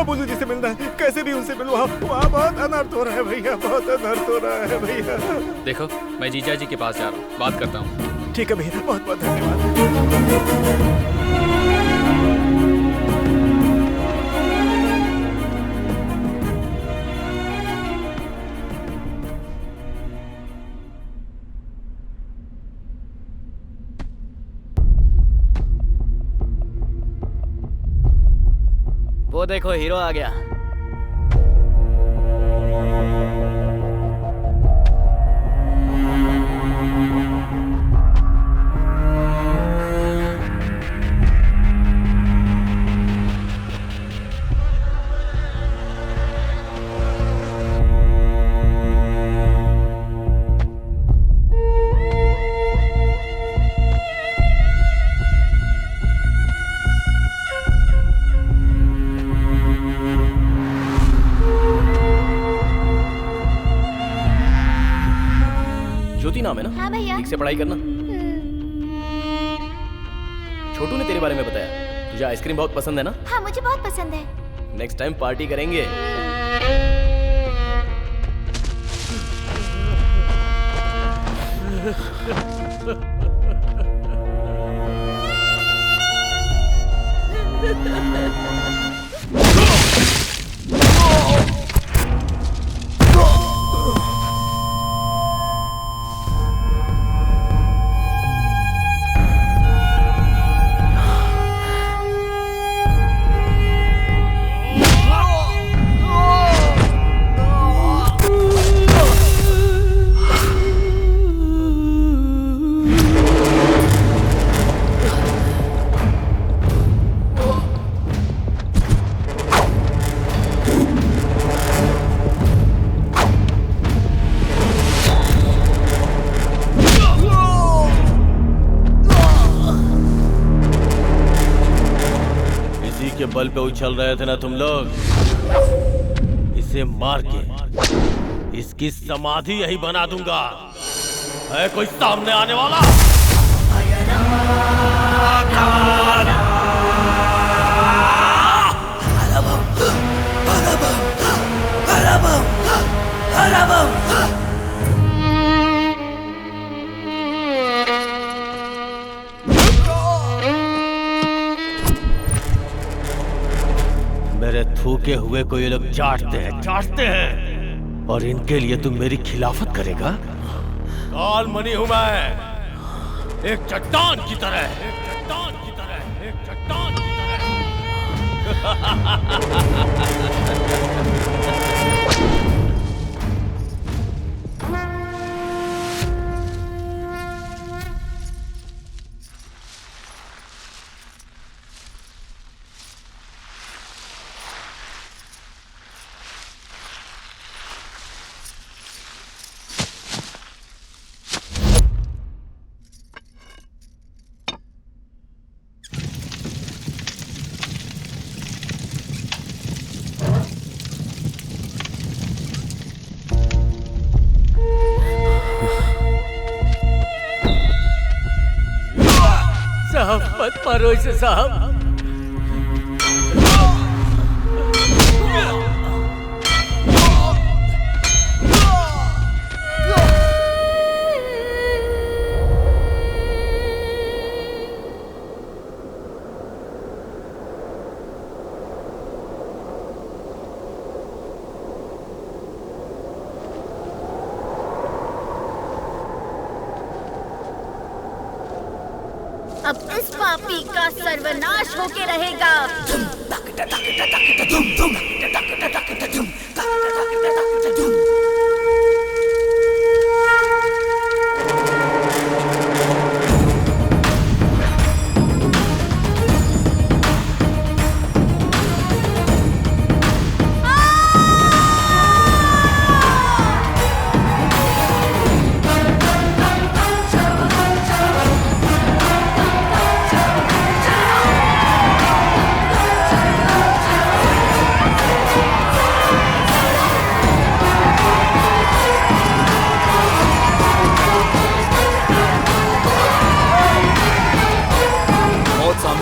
F: बोलू जी से मिलना है, कैसे भी उनसे मिलो। वहाँ बहुत अनर्थ हो रहा है भैया, बहुत अनर्थ हो रहा है भैया।
I: देखो मैं जीजा जी के पास जा रहा हूँ, बात करता हूँ।
F: ठीक है भैया, बहुत बहुत धन्यवाद।
C: वो देखो हीरो आ गया।
B: ज्योति नाम है ना?
D: हाँ भैया।
B: ठीक से पढ़ाई करना। छोटू ने तेरे बारे में बताया, तुझे आइसक्रीम बहुत पसंद है ना?
D: हाँ मुझे बहुत पसंद है।
B: नेक्स्ट टाइम पार्टी करेंगे।
H: के बल पे उछल रहे थे ना तुम लोग। इसे मार के इसकी समाधि यही बना दूंगा। है कोई सामने आने वाला? मेरे थूके हुए को ये लोग चाटते हैं और इनके लिए तुम मेरी खिलाफत करेगा? काल मणि हूं मैं, एक चट्टान की तरह, एक चट्टान की तरह, एक चट्टान की
E: साहब मत मारो इसे साहब।
D: अब इस पापी का सर्वनाश होके रहेगा।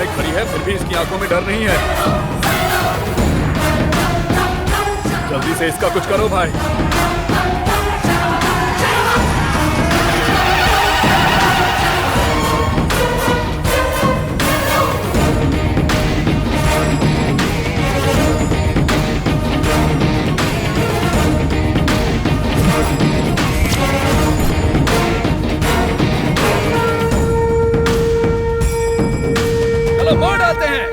L: खड़ी है फिर भी इसकी आंखों में डर नहीं है। जल्दी से इसका कुछ करो भाई। मोड़ आते हैं।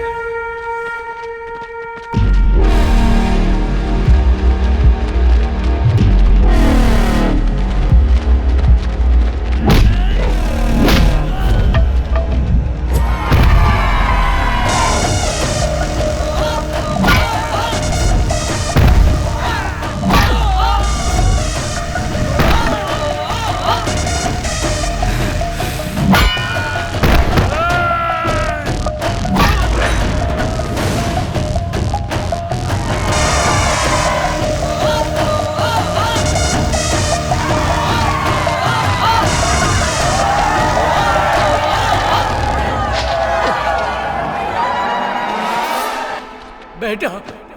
E: बेटा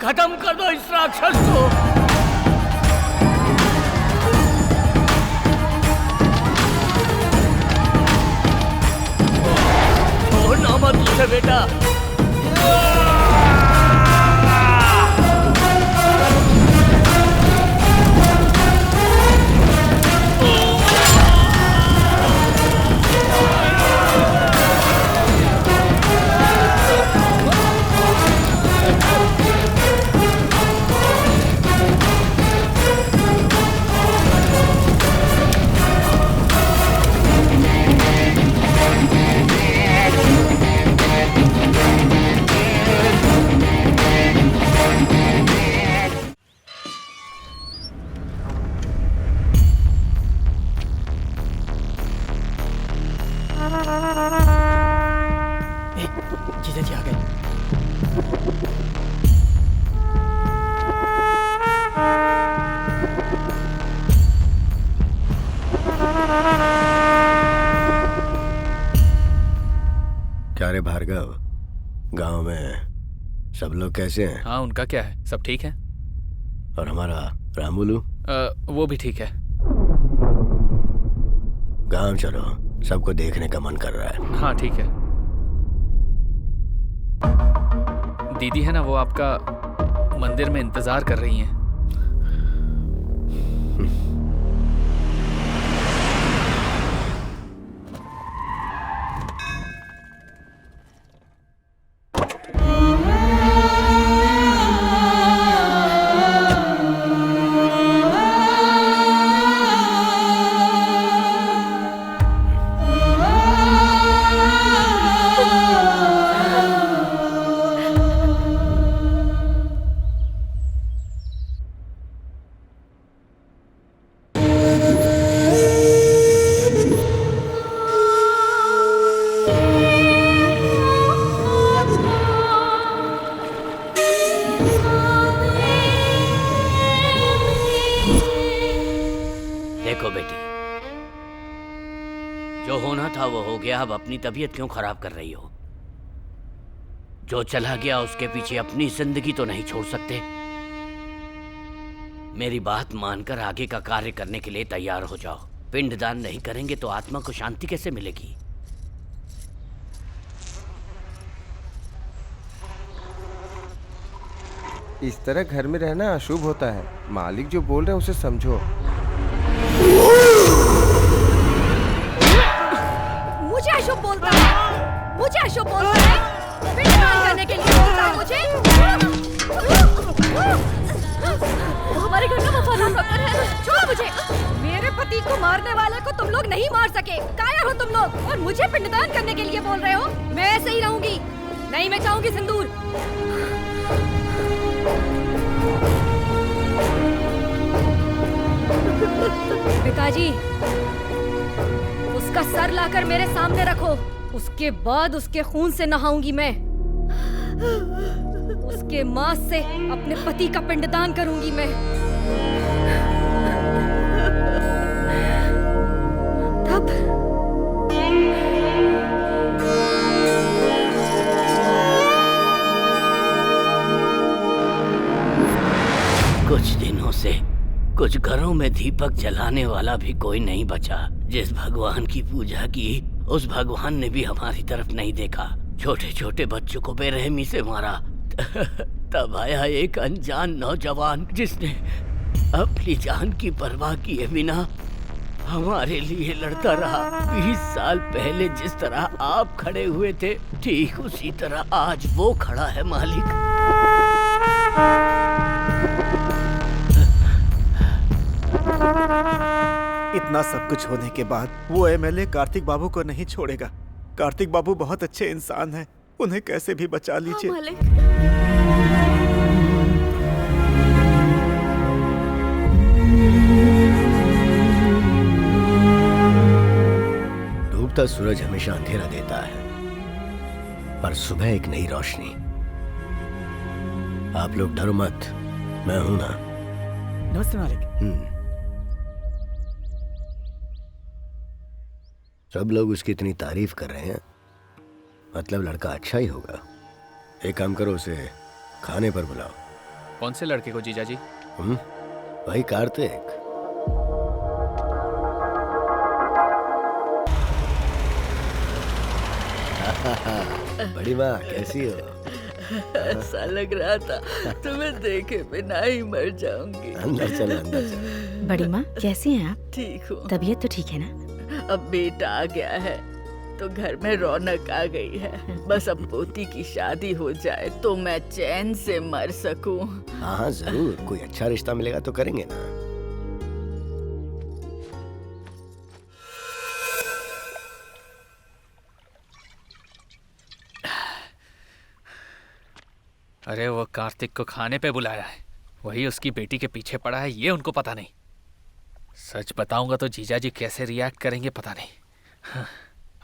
E: खत्म कर दो इस राक्षस को। मत उसे बेटा।
B: जीजा जी आ गए।
H: क्या रे भार्गव, गांव में सब लोग कैसे हैं?
I: हाँ, उनका क्या है, सब ठीक है।
H: और हमारा रामुलू?
I: वो भी ठीक है।
H: गांव चलो, सबको देखने का मन कर रहा है।
I: हाँ ठीक है। दीदी है ना, वो आपका मंदिर में इंतजार कर रही हैं।
E: देखो बेटी, जो होना था वो हो गया। अब अपनी तबीयत क्यों खराब कर रही हो? जो चला गया उसके पीछे अपनी जिंदगी तो नहीं छोड़ सकते। मेरी बात मानकर आगे का कार्य करने के लिए तैयार हो जाओ। पिंडदान नहीं करेंगे तो आत्मा को शांति कैसे मिलेगी?
M: इस तरह घर में रहना अशुभ होता है। मालिक जो बोल रहे हैं उसे समझो।
A: मुझे अशुभ बोलता है, मुझे अशुभ बोलता है, पिंडदान करने के लिए बोलता है मुझे। वो हमारे घर का वफादार नौकर है। छोड़ो मुझे। मेरे पति को मारने वाले को तुम लोग नहीं मार सके। कायर हो तुम लोग, और मुझे पिंडदान करने के लिए बोल रहे हो। मैं ऐसे ही रहूंगी, नहीं मैं चाहूंगी सिंदूर। पिताजी, उसका सर लाकर मेरे सामने रखो। उसके बाद उसके खून से नहाऊंगी मैं। उसके मांस से अपने पति का पिंडदान करूंगी मैं। तब
E: कुछ दिनों से कुछ घरों में दीपक जलाने वाला भी कोई नहीं बचा। जिस भगवान की पूजा की, उस भगवान ने भी हमारी तरफ नहीं देखा। छोटे छोटे बच्चों को बेरहमी से मारा। तब आया एक अनजान नौजवान जिसने अपनी जान की परवाह किए बिना हमारे लिए लड़ता रहा। 20 साल पहले जिस तरह आप खड़े हुए थे, ठीक उसी तरह आज वो खड़ा है मालिक।
F: इतना सब कुछ होने के बाद वो एमएलए कार्तिक बाबू को नहीं छोड़ेगा। कार्तिक बाबू बहुत अच्छे इंसान हैं, उन्हें कैसे भी बचा लीजिए।
H: डूबता सूरज हमेशा अंधेरा देता है, पर सुबह एक नई रोशनी। आप लोग डरो मत, मैं हूं ना।
J: नमस्ते मालिक।
H: सब लोग उसकी इतनी तारीफ कर रहे हैं, मतलब लड़का अच्छा ही होगा। एक काम करो, उसे खाने पर बुलाओ।
I: कौन से लड़के को जीजा जी?
H: वही कार्तिक।
N: बड़ी माँ कैसी हो?
O: ऐसा लग रहा था तुम्हें देखे बिना ही मर जाऊंगी।
N: अंदर चलो, अंदर चलो।
G: बड़ी माँ कैसी हैं आप?
O: ठीक हूँ।
G: तबीयत तो ठीक है ना?
O: अब बेटा आ गया है तो घर में रौनक आ गई है। बस अब पोती की शादी हो जाए तो मैं चैन से मर सकूं।
N: हाँ जरूर, कोई अच्छा रिश्ता मिलेगा तो करेंगे ना।
I: अरे वो कार्तिक को खाने पे बुलाया है, वही उसकी बेटी के पीछे पड़ा है, ये उनको पता नहीं। सच बताऊंगा तो जीजा जी कैसे रिएक्ट करेंगे पता नहीं। हाँ,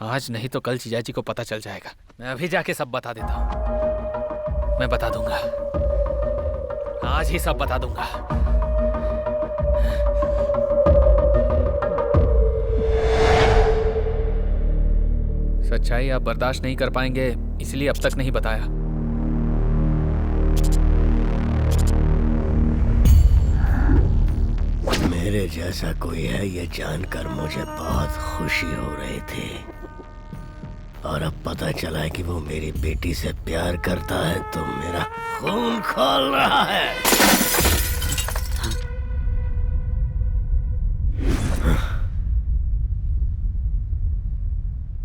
I: आज नहीं तो कल जीजा जी को पता चल जाएगा। मैं अभी जाके सब बता देता हूँ। मैं बता दूंगा, आज ही सब बता दूंगा। सच्चाई आप बर्दाश्त नहीं कर पाएंगे, इसलिए अब तक नहीं बताया।
N: मेरे जैसा कोई है ये जानकर मुझे बहुत खुशी हो रही थी, और अब पता चला है कि वो मेरी बेटी से प्यार करता है तो मेरा खून खौल रहा है।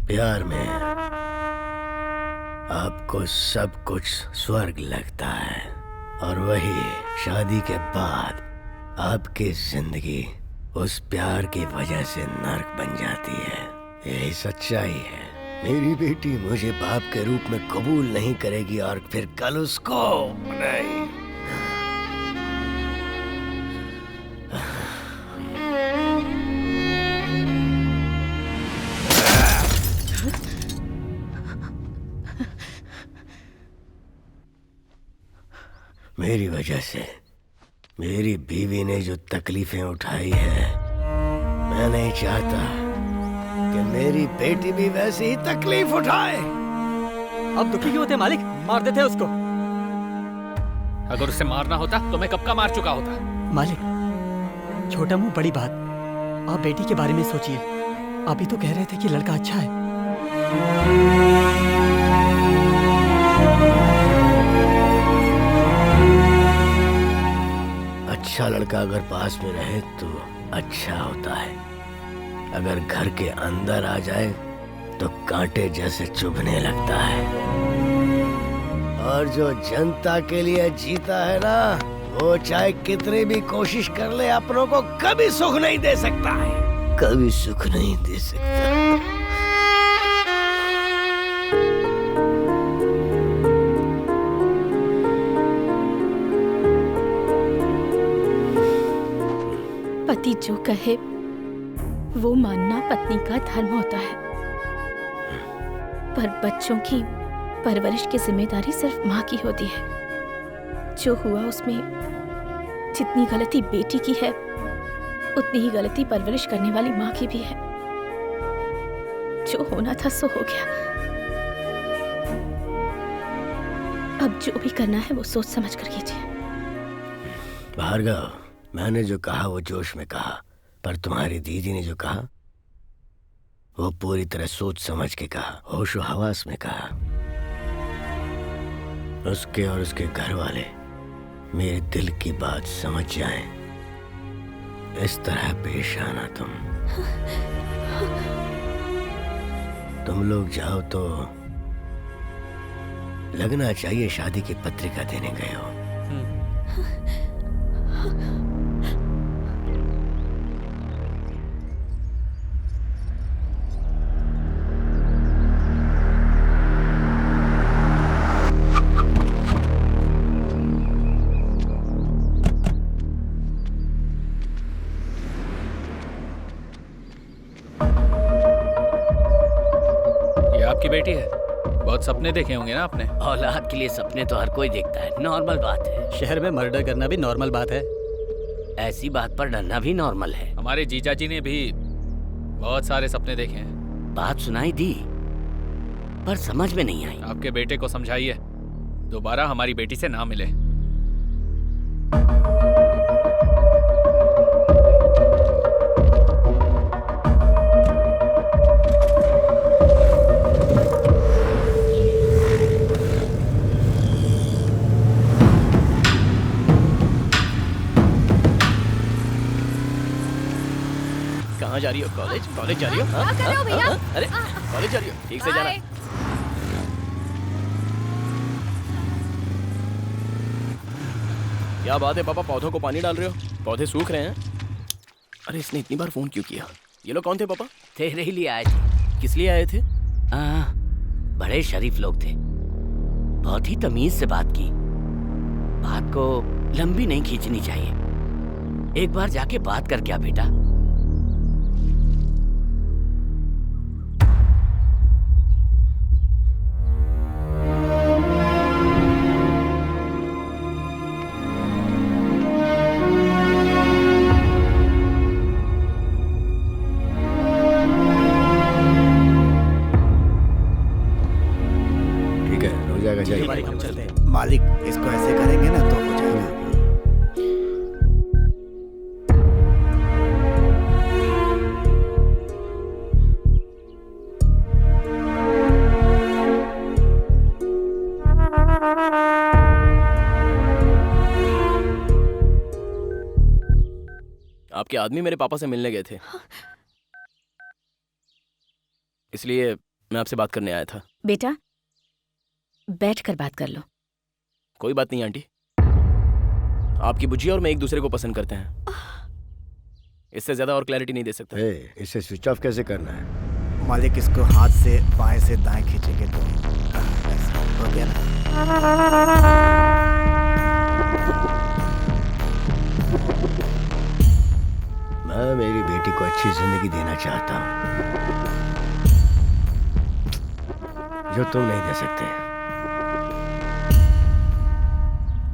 N: प्यार में आपको सब कुछ स्वर्ग लगता है, और वही शादी के बाद आपकी जिंदगी उस प्यार की वजह से नर्क बन जाती है। यही सच्चाई है। मेरी बेटी मुझे बाप के रूप में कबूल नहीं करेगी और फिर कल उसको नहीं। मेरी वजह से मेरी बीवी ने जो तकलीफें उठाई है, मैं नहीं चाहता कि मेरी बेटी भी वैसी ही तकलीफ उठाए।
C: अब दुखी क्यों होते मालिक? मार देते उसको।
I: अगर उसे मारना होता तो मैं कब का मार चुका होता।
C: मालिक छोटा मुंह बड़ी बात, आप बेटी के बारे में सोचिए। अभी तो कह रहे थे कि लड़का अच्छा है।
N: अच्छा लड़का अगर पास में रहे तो अच्छा होता है, अगर घर के अंदर आ जाए तो कांटे जैसे चुभने लगता है। और जो जनता के लिए जीता है ना, वो चाहे कितनी भी कोशिश कर ले अपनों को कभी सुख नहीं दे सकता है, कभी सुख नहीं दे सकता।
G: पति जो कहे वो मानना पत्नी का धर्म होता है, पर बच्चों की परवरिश की जिम्मेदारी सिर्फ माँ की होती है। जो हुआ उसमें जितनी गलती बेटी की है, उतनी ही गलती परवरिश करने वाली माँ की भी है। जो होना था सो हो गया। अब जो भी करना है वो सोच समझ कर कीजिए।
N: भार्गव, मैंने जो कहा वो जोश में कहा, पर तुम्हारी दीदी ने जो कहा वो पूरी तरह सोच समझ के कहा, होशो हवास में कहा। उसके और उसके घर वाले मेरे दिल की बात समझ जाएं, इस तरह पेश आना। तुम लोग जाओ तो लगना चाहिए शादी की पत्रिका देने गए हो।
I: आपकी बेटी है, बहुत सपने देखे होंगे ना आपने।
E: औलाद के लिए सपने तो हर कोई देखता है, नॉर्मल बात है।
C: शहर में मर्डर करना भी नॉर्मल बात है।
E: ऐसी बात पर डरना भी नॉर्मल है।
I: हमारे जीजा जी ने भी बहुत सारे सपने देखे हैं।
E: बात सुनाई दी पर समझ में नहीं आई।
I: आपके बेटे को समझाइए दोबारा हमारी बेटी से ना मिले।
B: कहाँ जा रही हो? कॉलेज कॉलेज जा रही हो?
A: क्या कर रहे हो भैया?
B: अरे कॉलेज जा रही हो? ठीक से जाना। क्या बात है पापा, पौधों को पानी डाल रहे हो? पौधे सूख रहे हैं। अरे इसने इतनी बार फोन क्यों किया? ये लोग कौन थे पापा?
E: तेरे ही लिए आए थे।
B: किस लिए आए थे?
E: बड़े शरीफ लोग थे, बहुत ही तमीज से बात की। बात को लंबी नहीं खींचनी चाहिए। एक बार जाके बात कर क्या बेटा।
F: मालिक इसको ऐसे करेंगे ना तो हो जाएगा।
B: आपके आदमी मेरे पापा से मिलने गए थे, इसलिए मैं आपसे बात करने आया था।
G: बेटा बैठ कर बात कर लो।
B: कोई बात नहीं आंटी, आपकी बुझी और मैं एक दूसरे को पसंद करते हैं। इससे ज्यादा और क्लैरिटी नहीं दे सकता।
N: इसे स्विच ऑफ कैसे करना है?
F: मालिक इसको हाथ से बाएं से दाएं खींचेंगे तो ऐसा हो गया ना।
N: मैं मेरी बेटी को अच्छी जिंदगी देना चाहता हूँ जो तुम नहीं दे सकते।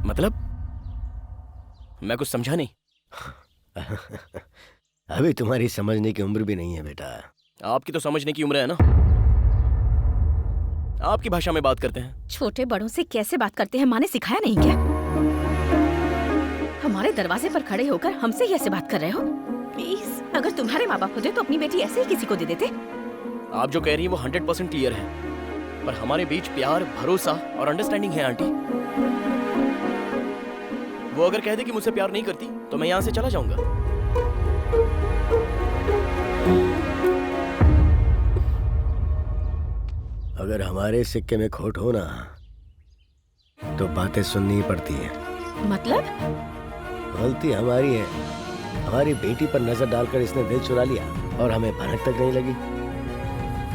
B: मतलब? मैं कुछ समझा नहीं।
N: अभी तुम्हारी समझने की उम्र भी नहीं है बेटा।
B: आपकी तो समझने की उम्र है ना। आपकी भाषा में बात करते हैं।
G: छोटे बड़ों से कैसे बात करते हैं माँ ने सिखाया नहीं क्या? हमारे दरवाजे पर खड़े होकर हमसे ही ऐसे बात कर रहे हो? प्लीज, अगर तुम्हारे माँ बाप होते तो अपनी बेटी ऐसे ही किसी को दे देते।
B: आप जो कह रही हैं वो 100% क्लियर है, पर हमारे बीच प्यार, भरोसा और अंडरस्टैंडिंग है आंटी। वो अगर कह दे कि मुझसे प्यार नहीं करती तो मैं यहाँ से चला जाऊंगा।
N: अगर हमारे सिक्के में खोट हो ना तो बातें सुननी ही पड़ती हैं।
G: मतलब?
N: गलती हमारी है। हमारी बेटी पर नजर डालकर इसने दिल चुरा लिया और हमें भनक तक नहीं लगी।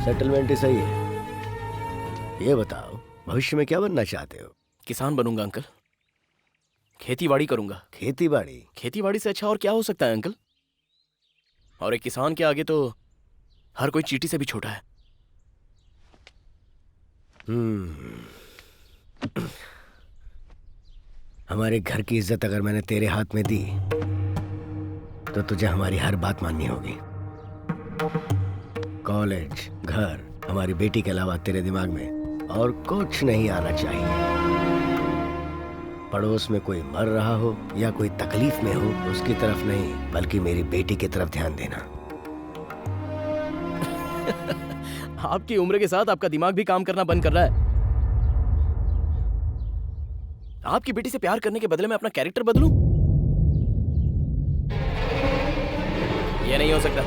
N: सेटलमेंट ही सही है। ये बताओ भविष्य में क्या बनना चाहते हो?
B: किसान बनूंगा अंकल, खेतीबाड़ी करूंगा।
N: खेतीबाड़ी?
B: खेतीबाड़ी से अच्छा और क्या हो सकता है अंकल? और एक किसान के आगे तो हर कोई चींटी से भी छोटा है।
N: हमारे घर की इज्जत अगर मैंने तेरे हाथ में दी तो तुझे हमारी हर बात माननी होगी। कॉलेज, घर, हमारी बेटी के अलावा तेरे दिमाग में और कुछ नहीं आना चाहिए। पड़ोस में कोई मर रहा हो या कोई तकलीफ में हो उसकी तरफ नहीं बल्कि मेरी बेटी की तरफ ध्यान देना।
B: आपकी उम्र के साथ आपका दिमाग भी काम करना बंद कर रहा है। आपकी बेटी से प्यार करने के बदले में अपना कैरेक्टर बदलूं? ये नहीं हो सकता।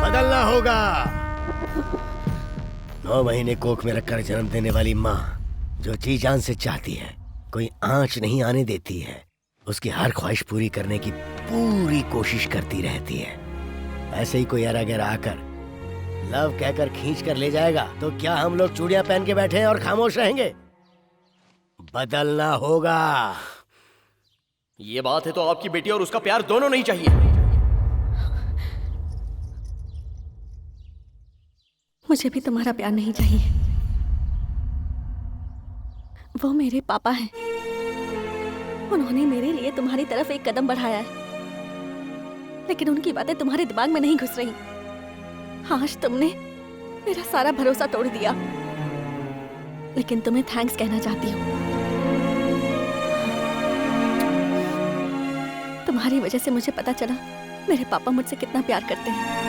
N: बदलना होगा। 9 महीने कोख में रखकर जन्म देने वाली माँ जो जी जान से चाहती है, कोई आंच नहीं आने देती है, उसकी हर ख्वाहिश पूरी करने की पूरी कोशिश करती रहती है। ऐसे ही कोई अरागर आकर लव कहकर खींच कर ले जाएगा तो क्या हम लोग चूड़ियां पहन के बैठे हैं और खामोश रहेंगे? बदलना होगा।
B: ये बात है तो आपकी बेटी और उसका प्यार दोनों नहीं चाहिए।
K: मुझे भी तुम्हारा प्यार नहीं चाहिए। वो मेरे पापा हैं। उन्होंने मेरे लिए तुम्हारी तरफ एक कदम बढ़ाया है, लेकिन उनकी बातें तुम्हारे दिमाग में नहीं घुस रही। आज तुमने मेरा सारा भरोसा तोड़ दिया, लेकिन तुम्हें थैंक्स कहना चाहती हूँ। तुम्हारी वजह से मुझे पता चला मेरे पापा मुझसे कितना प्यार करते हैं।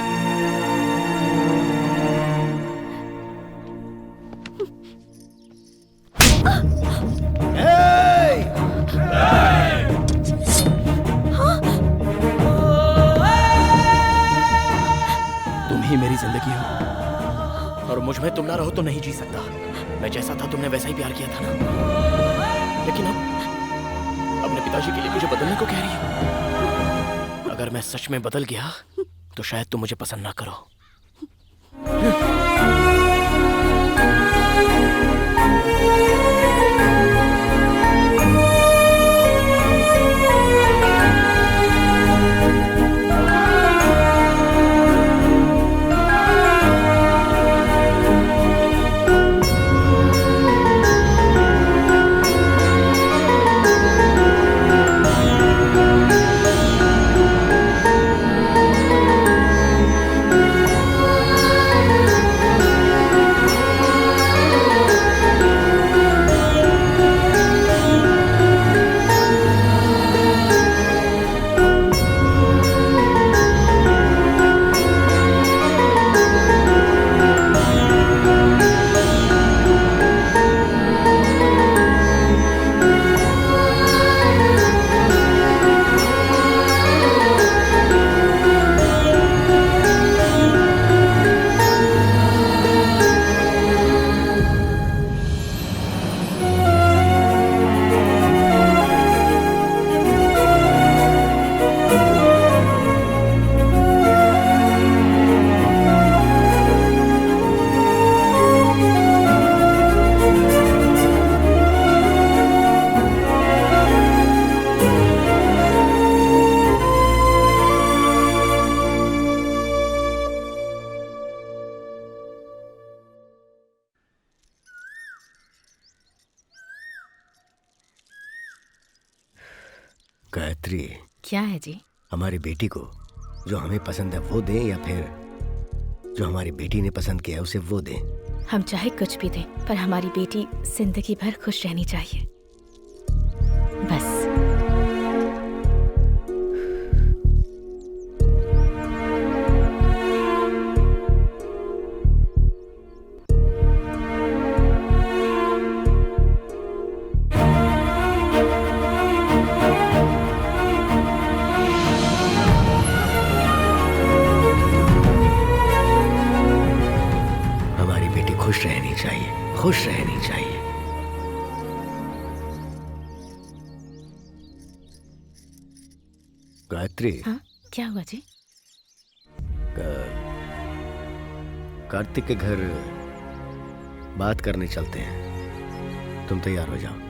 B: मेरी जिंदगी हो और मुझ में तुम ना रहो तो नहीं जी सकता। मैं जैसा था तुमने वैसा ही प्यार किया था ना। लेकिन अब अपने पिताजी के लिए मुझे बदलने को कह रही हो। अगर मैं सच में बदल गया तो शायद तुम मुझे पसंद ना करो।
N: गायत्री,
G: क्या है जी?
N: हमारी बेटी को जो हमें पसंद है वो दें या फिर जो हमारी बेटी ने पसंद किया है उसे वो दें?
G: हम चाहे कुछ भी दें पर हमारी बेटी जिंदगी भर खुश रहनी चाहिए, बस।
N: खुश रहनी चाहिए, खुश रहनी चाहिए। गायत्री।
G: हाँ, क्या हुआ जी?
N: कार्तिक के घर बात करने चलते हैं, तुम तैयार हो जाओ।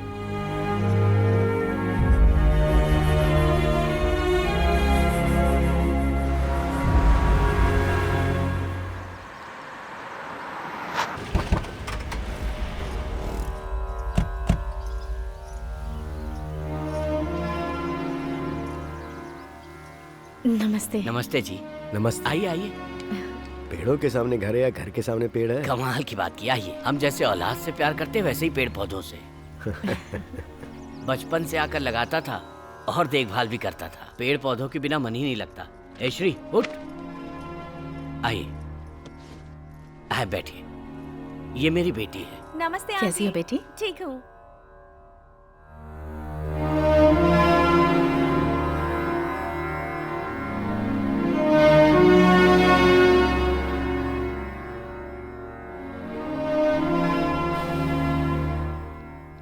G: नमस्ते।
E: नमस्ते जी।
N: नमस्ते।
E: आइए आइए।
N: पेड़ों के सामने घर है या घर के सामने पेड़ है?
E: कमाल की बात की। आइए, हम जैसे औलाद से प्यार करते वैसे ही पेड़ पौधों से। बचपन से आकर लगाता था और देखभाल भी करता था। पेड़ पौधों के बिना मन ही नहीं लगता। ए श्री, उठ। आइए, आए बैठिए। ये मेरी बेटी है।
K: नमस्ते।
G: कैसी हो बेटी?
K: ठीक हूँ।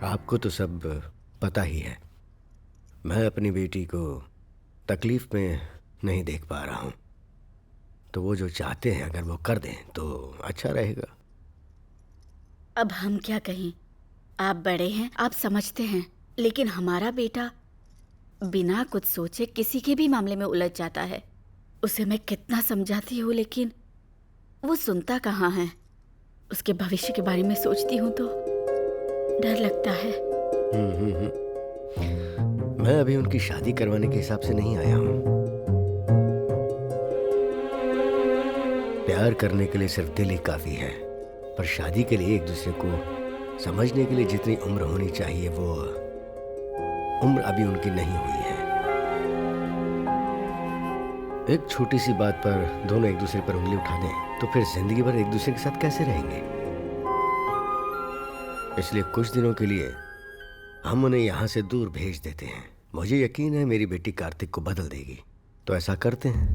N: आपको तो सब पता ही है। मैं अपनी बेटी को तकलीफ में नहीं देख पा रहा हूँ, तो वो जो चाहते हैं अगर वो कर दें तो अच्छा रहेगा।
D: अब हम क्या कहें, आप बड़े हैं, आप समझते हैं, लेकिन हमारा बेटा बिना कुछ सोचे किसी के भी मामले में उलझ जाता है। उसे मैं कितना समझाती हूँ लेकिन वो सुनता कहाँ है। उसके भविष्य के बारे में सोचती हूँ तो डर लगता है।
N: मैं अभी उनकी शादी करवाने के हिसाब से नहीं आया हूँ। प्यार करने के लिए सिर्फ दिल ही काफी है, पर शादी के लिए एक दूसरे को समझने के लिए जितनी उम्र होनी चाहिए वो उम्र अभी उनकी नहीं हुई है। एक छोटी सी बात पर दोनों एक दूसरे पर उंगली उठा दें तो फिर जिंदगी भर एक दूसरे के साथ कैसे रहेंगे। इसलिए कुछ दिनों के लिए हम उन्हें यहाँ से दूर भेज देते हैं। मुझे यकीन है मेरी बेटी कार्तिक को बदल देगी, तो ऐसा करते हैं।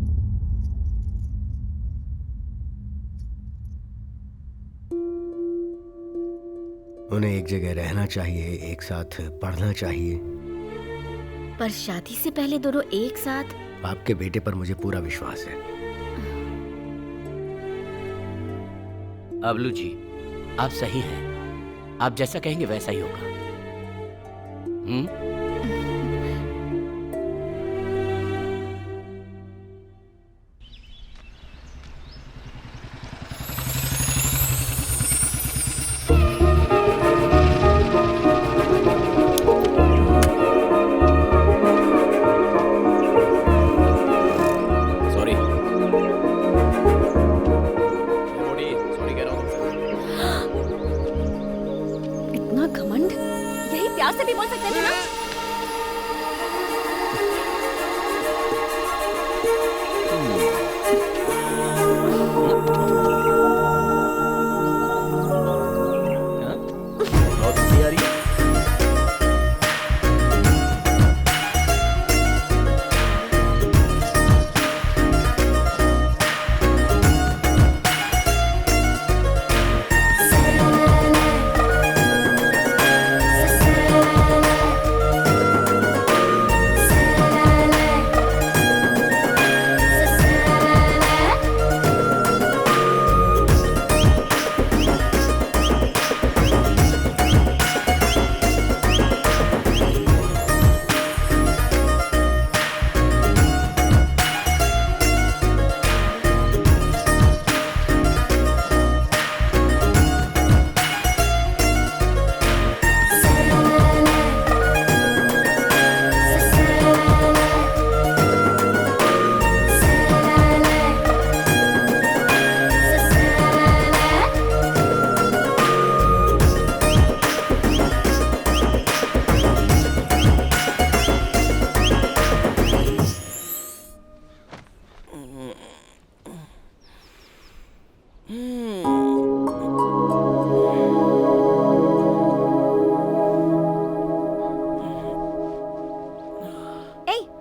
N: उन्हें एक जगह रहना चाहिए, एक साथ पढ़ना चाहिए।
D: पर शादी से पहले दोनों एक साथ?
N: आपके बेटे पर मुझे पूरा विश्वास है।
E: अबलू जी, आप सही हैं। आप जैसा कहेंगे वैसा ही होगा।
K: इतना घमंड, यही प्यार से भी बोल सकते थे ना।
B: बहुत हंसी आ रही है।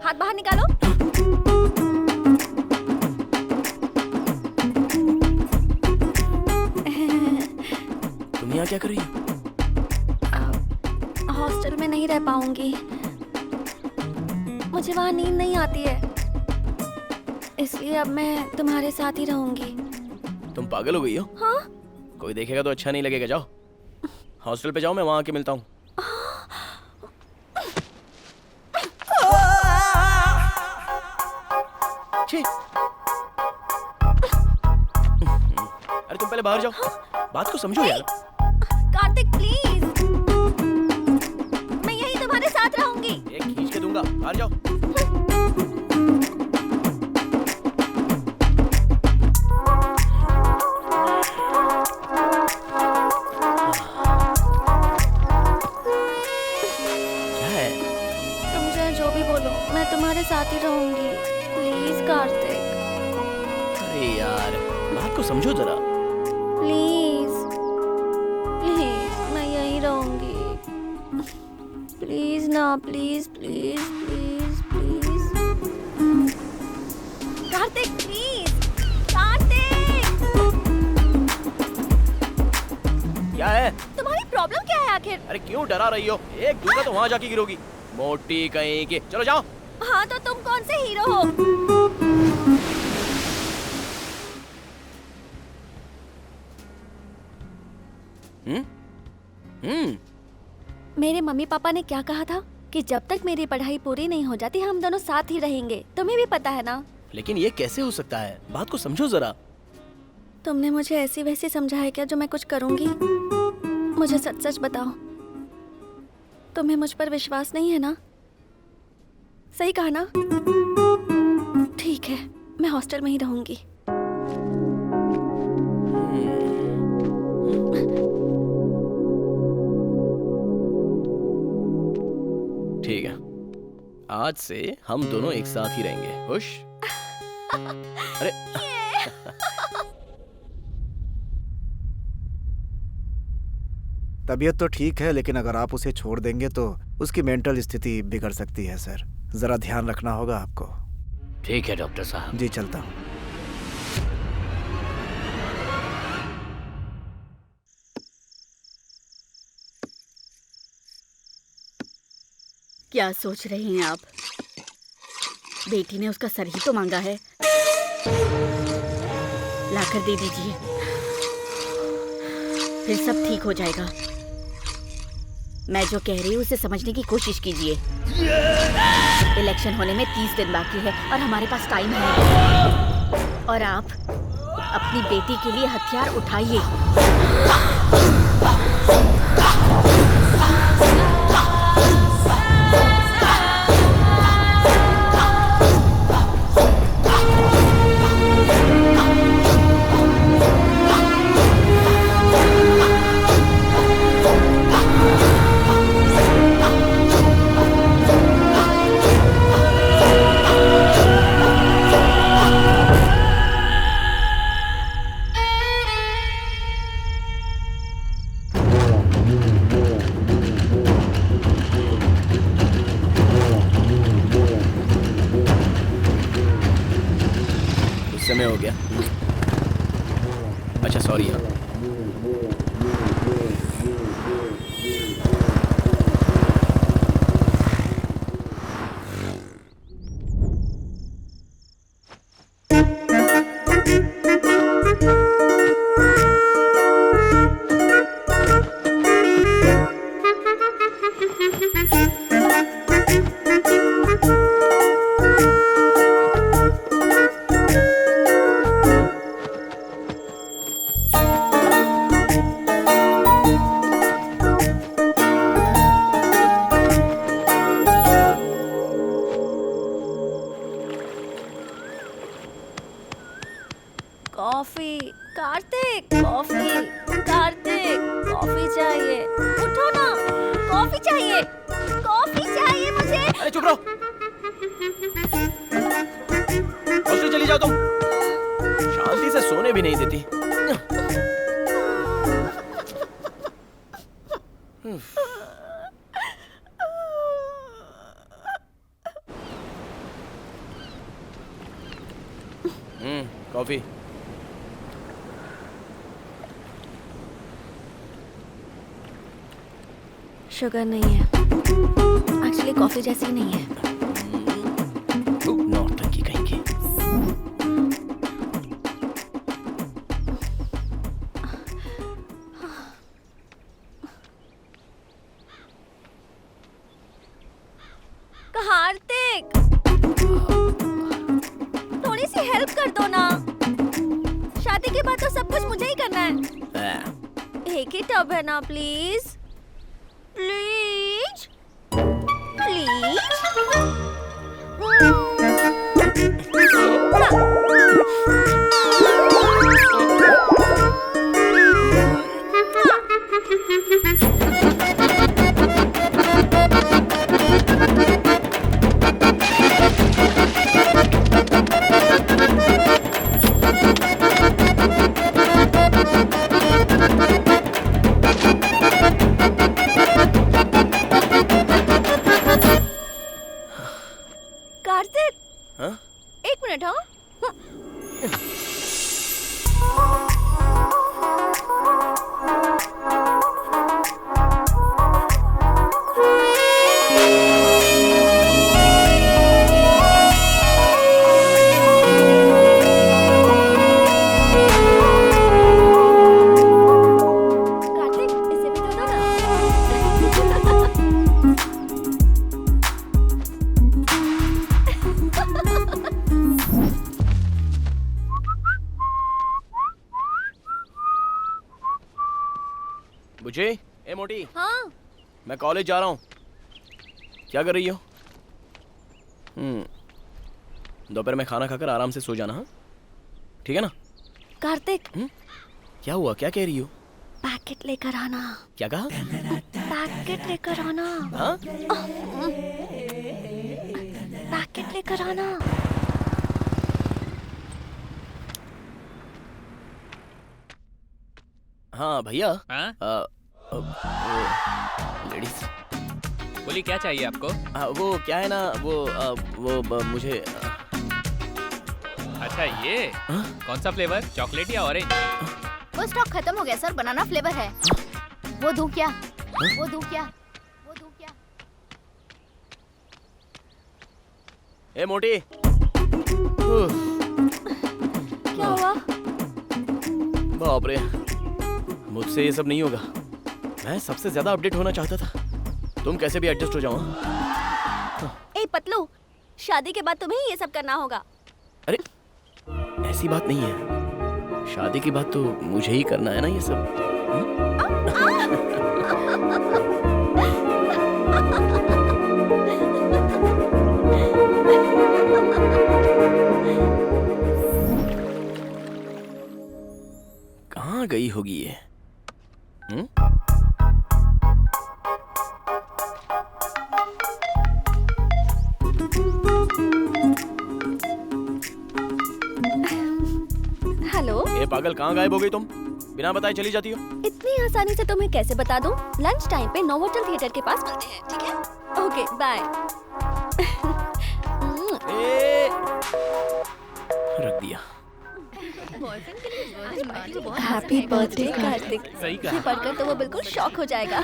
K: हाथ बाहर निकालो।
B: तुम यहाँ क्या कर रही हो?
K: हॉस्टल में नहीं रह पाऊंगी, मुझे वहाँ नींद नहीं आती है, इसलिए अब मैं तुम्हारे साथ ही रहूंगी।
B: तुम पागल हो गई हो?
K: हाँ?
B: कोई देखेगा तो अच्छा नहीं लगेगा। जाओ हॉस्टल पे जाओ, मैं वहाँ आके मिलता हूँ। अरे तुम पहले बाहर जाओ। बात को समझो यार।
K: कार्तिक प्लीज, मैं यही तुम्हारे साथ रहूंगी।
B: एक खींच के दूंगा, बाहर जाओ। क्या है?
K: तुम चाहे जो भी बोलो, मैं तुम्हारे साथ ही रहूंगी। प्लीज कार्तिक।
B: अरे यार बात को समझो जरा।
K: प्लीज प्लीज, मैं यहीं रहूंगी। प्लीज ना, please please please please. Kartik please, Kartik.
B: क्या है?
K: तुम्हारी प्रॉब्लम क्या है आखिर?
B: अरे क्यों डरा रही हो? एक दूंगा तो वहाँ जाके गिरोगी। मोटी कहीं की। चलो जाओ।
K: हाँ तो तुम कौन से हीरो हो? मेरे मम्मी पापा ने क्या कहा था कि जब तक मेरी पढ़ाई पूरी नहीं हो जाती हम दोनों साथ ही रहेंगे। तुम्हें भी पता है ना?
B: लेकिन ये कैसे हो सकता है? बात को समझो जरा।
K: तुमने मुझे ऐसी वैसी समझा है क्या जो मैं कुछ करूंगी? मुझे सच सच बताओ, तुम्हें मुझ पर विश्वास नहीं है ना? सही कहा ना? ठीक है, मैं हॉस्टल में ही रहूंगी।
B: ठीक है, आज से हम दोनों एक साथ ही रहेंगे। खुश? अरे
F: तबीयत तो ठीक है, लेकिन अगर आप उसे छोड़ देंगे तो उसकी मेंटल स्थिति बिगड़ सकती है सर। जरा ध्यान रखना होगा आपको।
E: ठीक है डॉक्टर साहब।
F: जी चलता हूँ।
D: क्या सोच रही हैं आप? बेटी ने उसका सर ही तो मांगा है, लाकर दे दीजिए, फिर सब ठीक हो जाएगा। मैं जो कह रही हूँ उसे समझने की कोशिश कीजिए। इलेक्शन होने में 30 दिन बाकी है और हमारे पास टाइम है, और आप अपनी बेटी के लिए हथियार उठाइए।
B: समय हो गया। अच्छा सॉरी। हाँ
K: coffee Kartik, coffee Kartik, coffee चाहिए, उठो ना, कॉफी चाहिए, कॉफी चाहिए मुझे।
B: अरे चुप रहो, हॉस्टल चली जाओ तुम, शांति से सोने भी नहीं देती। कॉफी।
K: शुगर नहीं है, एक्चुअली कॉफी जैसी नहीं है।
B: नौटंकी कहीं की।
K: कार्तिक, थोड़ी सी हेल्प कर दो ना, शादी के बाद तो सब कुछ मुझे ही करना है। एक ही टब है ना, प्लीज प्लीज प्लीज। कार्तिक,
B: हाँ?
K: एक मिनट। हाँ कार्तिक, इसे भी दो ना।
B: बुझे, ए मोटी।
K: हाँ
B: मैं कॉलेज जा रहा हूँ। क्या कर रही हो? दोपहर में खाना खाकर आराम से सो जाना। हाँ ठीक है ना?
K: कार्तिक,
B: क्या हुआ? क्या कह रही हो?
K: पैकेट लेकर आना।
B: क्या कहा?
K: पैकेट लेकर आना।
B: हाँ?
K: पैकेट लेकर आना।
B: हाँ भैया।
I: हाँ?
B: लेडीज
I: बोली क्या चाहिए आपको?
B: वो क्या है ना, वो मुझे
I: अच्छा ये कौन सा फ्लेवर, चॉकलेट या ऑरेंज?
P: वो स्टॉक खत्म हो गया सर, बनाना फ्लेवर है। वो दूं क्या? वो दूं क्या? वो दूं क्या?
B: ए मोटी।
K: क्या हुआ?
B: बाप रे, मुझसे ये सब नहीं होगा। मैं सबसे ज्यादा अपडेट होना चाहता था। तुम कैसे भी एडजस्ट हो जाओ।
K: ए पतलू, शादी के बाद तुम्हें ये सब करना होगा।
B: अरे ऐसी बात नहीं है, शादी की बात तो मुझे ही करना है ना ये सब। कहाँ गई होगी ये?
K: हेलो।
B: ए पागल, कहाँ गायब हो गई तुम? बिना बताए चली जाती हो।
K: इतनी आसानी से तुम्हें कैसे बता दूं? लंच टाइम पे नोवोटेल थिएटर के पास मिलते हैं, ठीक है? Okay bye.
B: रख दिया।
K: Happy birthday Kartik.
B: सही कहा।
K: ये पढ़कर तो वो बिल्कुल शॉक हो जाएगा।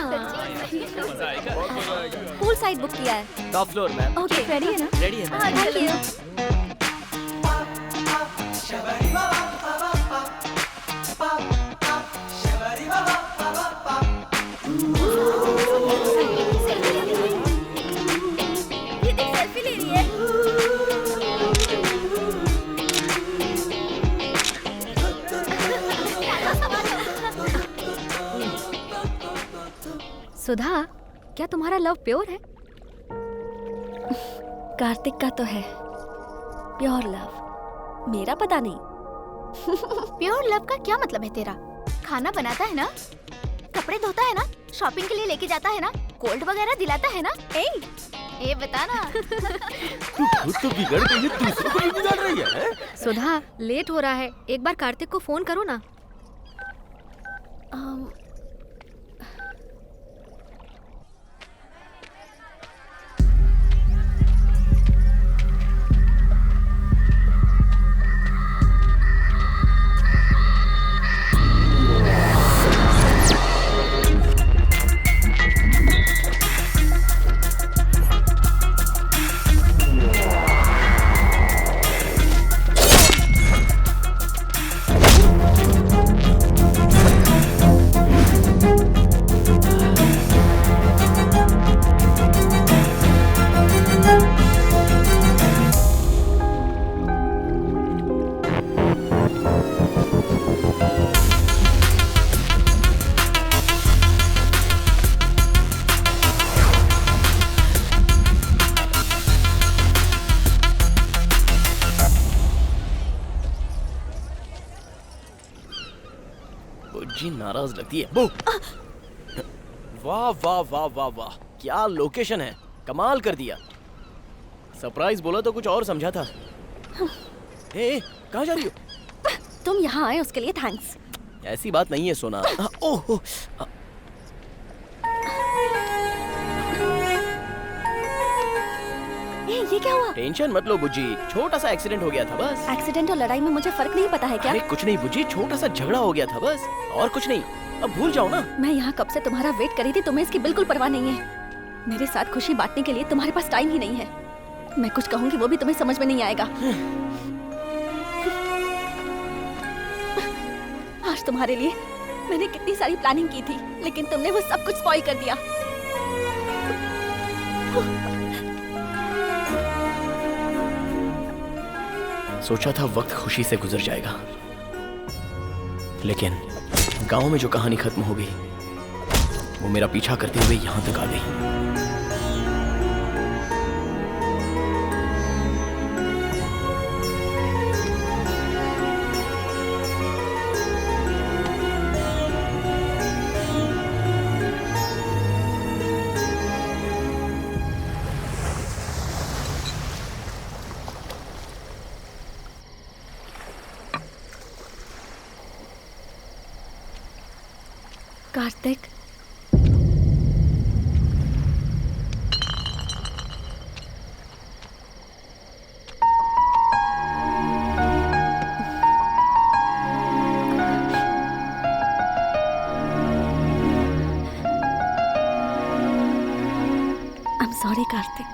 K: पूल साइड बुक किया है।
B: Top floor ma'am.
K: Okay ready है ना?
B: रेडी है।
K: Thank you. सेल्फी ले रही है।
A: सुधा, क्या तुम्हारा लव प्योर है?
K: कार्तिक का तो है प्योर लव, मेरा पता नहीं।
P: प्योर लव का क्या मतलब है तेरा? खाना बनाता है ना, कपड़े धोता है ना, शॉपिंग के लिए लेके जाता है ना, कोल्ड वगैरह दिलाता है ना? ए बता ना।
B: तू खुद तो बिगड़ गई है, दूसरों को भी बिगाड़ रही है।
A: सुधा, लेट हो रहा है, एक बार कार्तिक को फोन करो ना।
B: बुज्जी नाराज लगती है। बू। वाह वाह वाह वाह वाह, क्या लोकेशन है, कमाल कर दिया। सरप्राइज बोला तो कुछ और समझा था। ए, कहाँ जा रही हो?
K: तुम यहाँ आए उसके लिए थैंक्स।
B: ऐसी बात नहीं है सोना। ओह,
K: ये क्या हुआ?
B: टेंशन मत लो बुज्जी, छोटा सा एक्सीडेंट हो गया था बस।
K: एक्सीडेंट और लड़ाई में मुझे फर्क नहीं पता है क्या?
B: अरे कुछ नहीं बुज्जी, छोटा सा झगड़ा हो गया था बस, और कुछ नहीं। अब भूल जाओ ना।
K: मैं यहाँ कब से तुम्हारा वेट करी थी, तुम्हें इसकी बिल्कुल परवाह नहीं है। मेरे साथ खुशी बांटने के लिए तुम्हारे पास टाइम ही नहीं है। मैं कुछ कहूँगी वो भी तुम्हें समझ में नहीं आएगा। आज तुम्हारे लिए मैंने कितनी सारी प्लानिंग की थी, लेकिन तुमने वो सब कुछ स्पॉइल कर दिया।
B: सोचा था वक्त खुशी से गुजर जाएगा, लेकिन गांव में जो कहानी खत्म हो गई वो मेरा पीछा करते हुए यहां तक आ गई।
K: कार्तिक, सॉरी कार्तिक,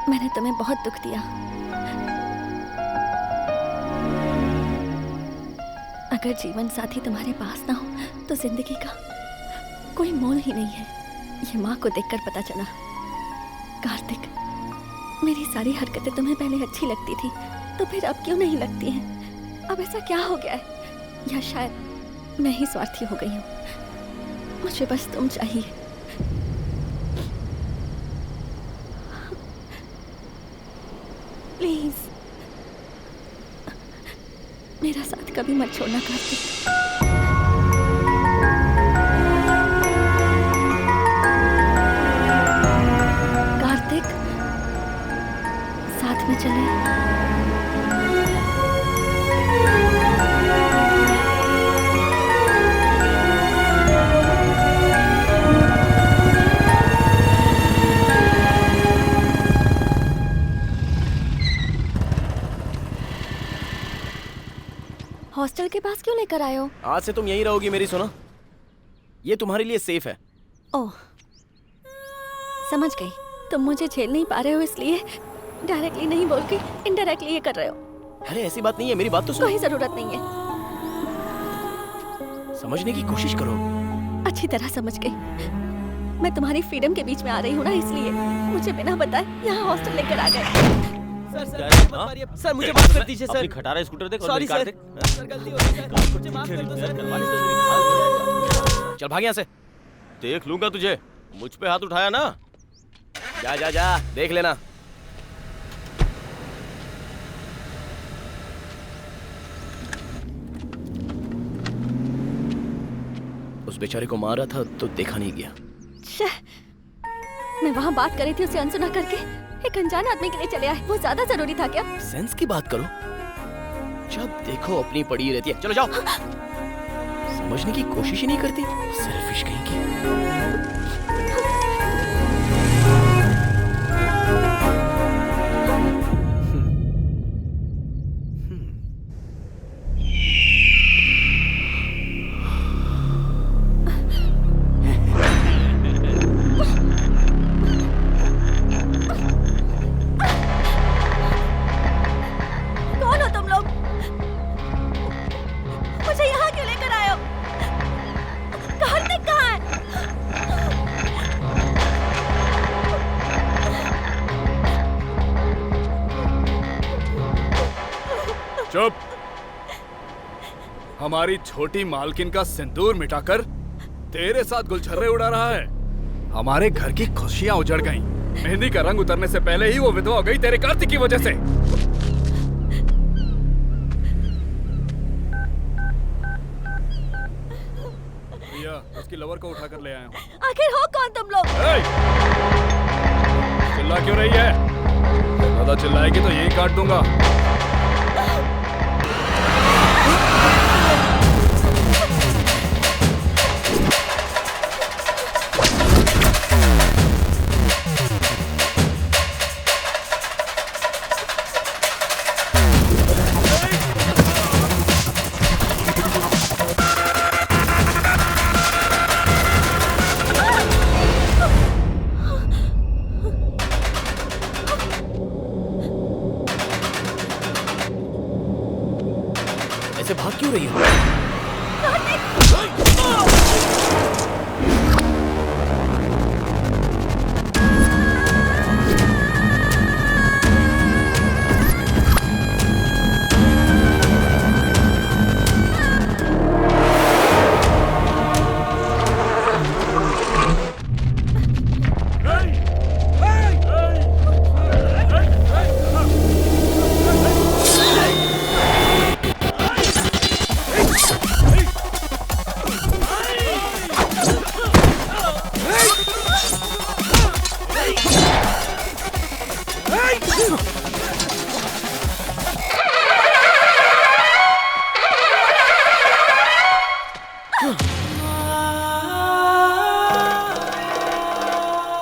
K: मैंने तुम्हें तुमने बहुत दुख दिया। अगर जीवन साथी तुम्हारे पास ना हो तो जिंदगी का कोई मोल ही नहीं है। ये माँ को देखकर पता चला। कार्तिक, मेरी सारी हरकतें तुम्हें पहले अच्छी लगती थी, तो फिर अब क्यों नहीं लगती हैं? अब ऐसा क्या हो गया है? या शायद मैं ही स्वार्थी हो गई हूँ। मुझे बस तुम चाहिए। प्लीज मेरा साथ कभी मत छोड़ना कार्तिक। कार्तिक, साथ में चले। हॉस्टल के पास क्यों लेकर आए हो?
B: आज से तुम यहीं रहोगी मेरी सोना। ये तुम्हारे लिए सेफ है।
K: ओह, समझ गई। तुम मुझे झेल नहीं पा रहे हो इसलिए डायरेक्टली नहीं बोल के इनडायरेक्टली ये कर रहे हो।
B: अरे ऐसी बात नहीं है, मेरी बात तो सुनो।
K: कोई जरूरत नहीं है।
B: समझने की कोशिश करो।
K: अच्छी तरह समझ गई। मैं तुम्हारी फ्रीडम के बीच में आ रही हूँ ना, इसलिए मुझे बिना बताए यहाँ हॉस्टल लेकर आ गए।
H: सर मुझे माफ कर दीजिए सर। अपनी खटारा स्कूटर देख।
K: Sorry sir.
H: सर गलती हो गई सर। मुझे माफ कर दो सर।
B: चल भाग यहाँ से।
H: देख लूंगा तुझे। मुझ पे हाथ उठाया ना।
B: जा जा जा, देख लेना। उस बेचारे को मारा था तो देखा नहीं गया।
K: मैं वहाँ बात कर रही थी, उसे अनसुना करके एक अनजान आदमी के लिए चले आए। वो ज्यादा जरूरी था क्या?
B: सेंस की बात करो। जब देखो अपनी पड़ी रहती है। चलो जाओ। समझने की कोशिश ही नहीं करती। सेल्फिश कहीं की।
L: चुप। हमारी छोटी मालकिन का सिंदूर मिटाकर तेरे साथ गुलछर्रे उड़ा रहा है। हमारे घर की खुशियां उजड़ गईं। मेहंदी का रंग उतरने से पहले ही वो विधवा हो गई तेरे कार्तिक की वजह से। भैया, उसकी लवर को उठाकर ले आया हूँ।
K: आखिर हो कौन तुम लोग?
L: चिल्ला क्यों रही है? ज्यादा चिल्लाएगी तो यही काट दूंगा।
B: ऐसे भाग क्यों रही हो?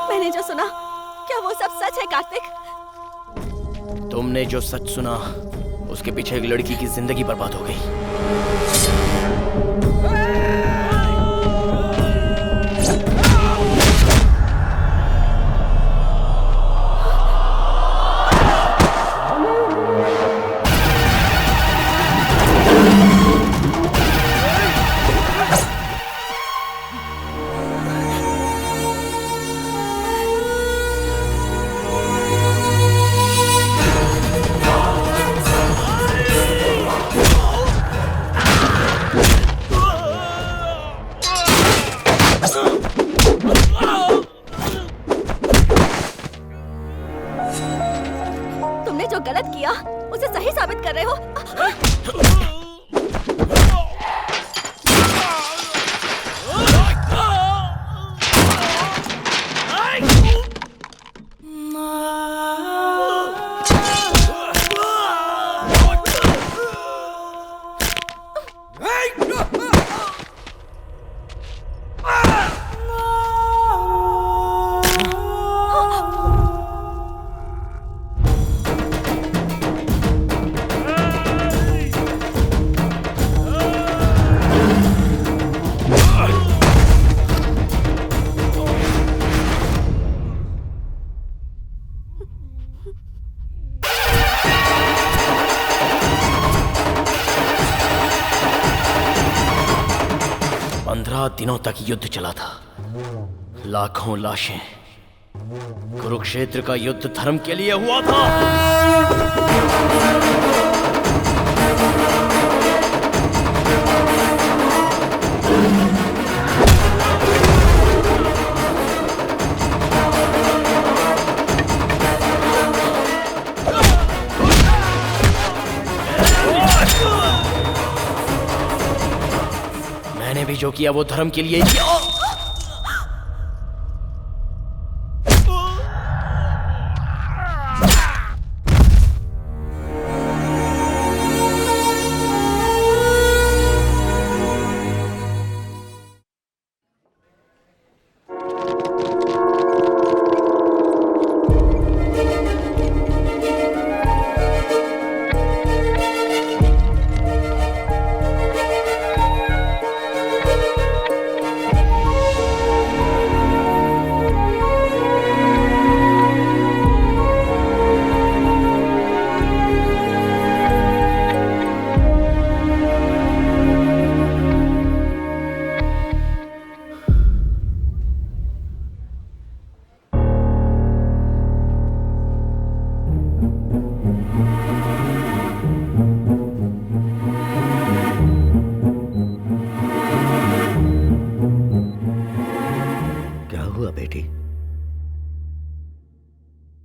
K: मैंने जो सुना, क्या वो सब सच है कार्तिक?
B: तुमने जो सच सुना, उसके पीछे एक लड़की की जिंदगी बर्बाद हो गई।
K: जो गलत किया उसे सही साबित कर रहे हो।
B: दिनों तक युद्ध चला था, लाखों लाशें। कुरुक्षेत्र का युद्ध धर्म के लिए हुआ था। मैंने भी जो किया वो धर्म के लिए किया।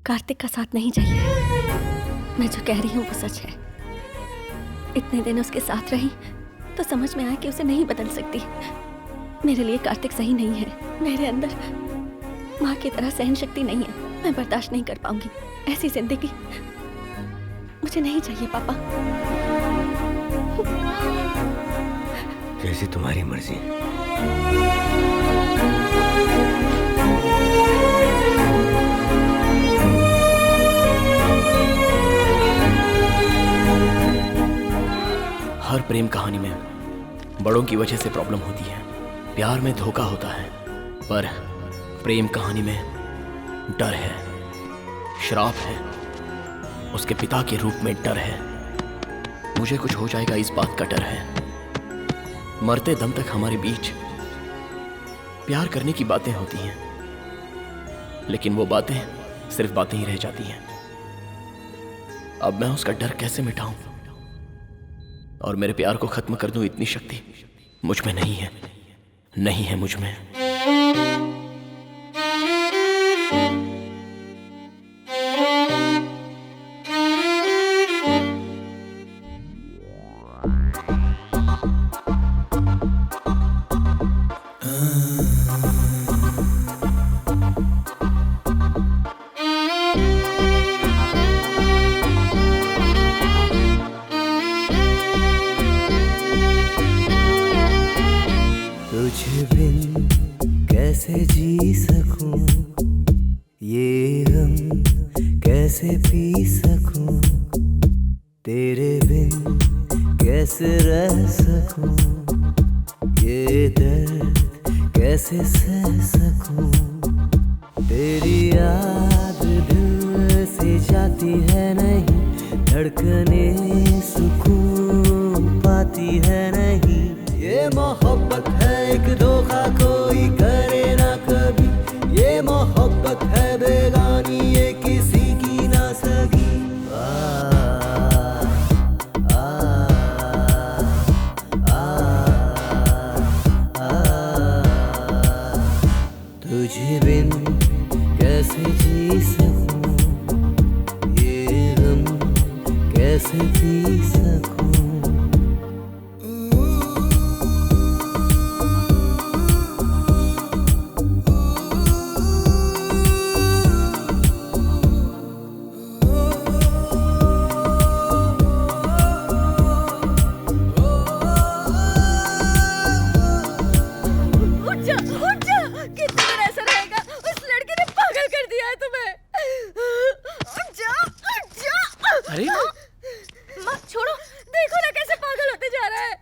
K: कार्तिक का साथ नहीं चाहिए। मैं जो कह रही हूँ वो सच है। इतने दिन उसके साथ रही तो समझ में आया कि उसे नहीं बदल सकती। मेरे लिए कार्तिक सही नहीं है। मेरे अंदर माँ की तरह सहन शक्ति नहीं है। मैं बर्दाश्त नहीं कर पाऊंगी ऐसी जिंदगी। मुझे नहीं चाहिए पापा।
N: जैसी तुम्हारी मर्जी।
B: हर प्रेम कहानी में बड़ों की वजह से प्रॉब्लम होती है। प्यार में धोखा होता है, पर प्रेम कहानी में डर है, श्राप है, उसके पिता के रूप में डर है। मुझे कुछ हो जाएगा इस बात का डर है। मरते दम तक हमारे बीच प्यार करने की बातें होती हैं, लेकिन वो बातें सिर्फ बातें ही रह जाती हैं। अब मैं उसका डर कैसे मिटाऊं और मेरे प्यार को खत्म कर दूं? इतनी शक्ति मुझ में नहीं है, नहीं है मुझ में।
Q: कैसे जी सकूं ये गम, कैसे पी सकूं तेरे बिन, कैसे रह सकूं ये दर्द, कैसे सह सकूं। तेरी याद दिल से जाती है नहीं, धड़कने सुकून पाती है नहीं। ये मोहब्बत है एक धोखा कोई करे ना कभी, ये मोहब्बत है बेगानी ये किसी की ना सगी। तुझे बिन कैसे जी सकूं ये गम, कैसे पी सकूं।
I: अरे
O: माँ छोड़ो, देखो ना कैसे पागल होते जा रहा है।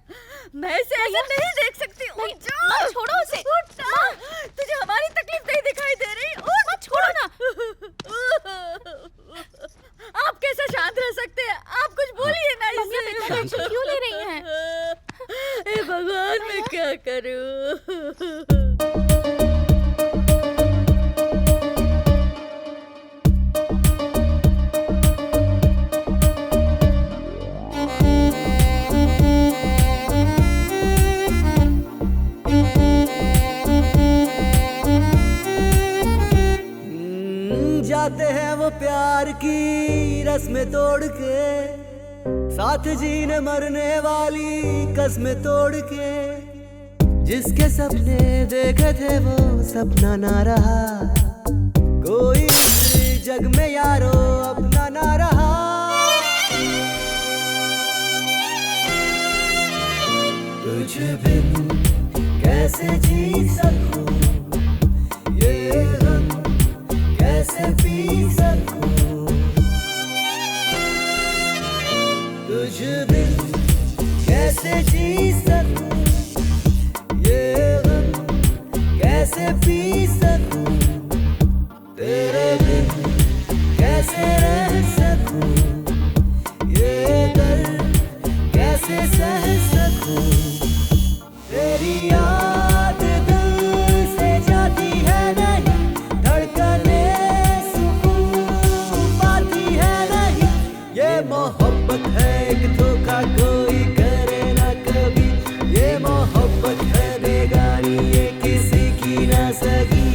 O: मैं इसे ऐसे नहीं देख सकती। उठ जा।
G: माँ छोड़ो उसे।
O: उठ ना। तुझे हमारी तकलीफ नहीं दिखाई दे रही? उठ।
G: माँ छोड़ो ना।
O: आप कैसे शांत रह सकते हैं? आप कुछ बोलिए ना इसे।
G: मम्मी आप इतना टेंशन क्यों ले रही हैं?
O: हे भगवान, मैं क्या करूं?
Q: जाते हैं वो प्यार की रस्में तोड़ के, साथ जीने मरने वाली कस्में तोड़ के। जिसके सपने देखे थे वो सपना ना रहा, कोई इस जग में यारो अपना ना रहा। तुझे बिन कैसे जी सकूं, ये गम कैसे पी सकूं। तुझ बिन कैसे जी सकूं, ये गम कैसे पी सकूं। तेरे बिन कैसे रह सकूं, ये दर्द कैसे सह सकूं। तेरी याद दिल से जाती है नहीं, धड़कने सुकून पाती है नहीं। ये मोहब्बत है एक धोखा कोई करे ना कभी, ये मोहब्बत है बेगानी ये किसी की ना सगी।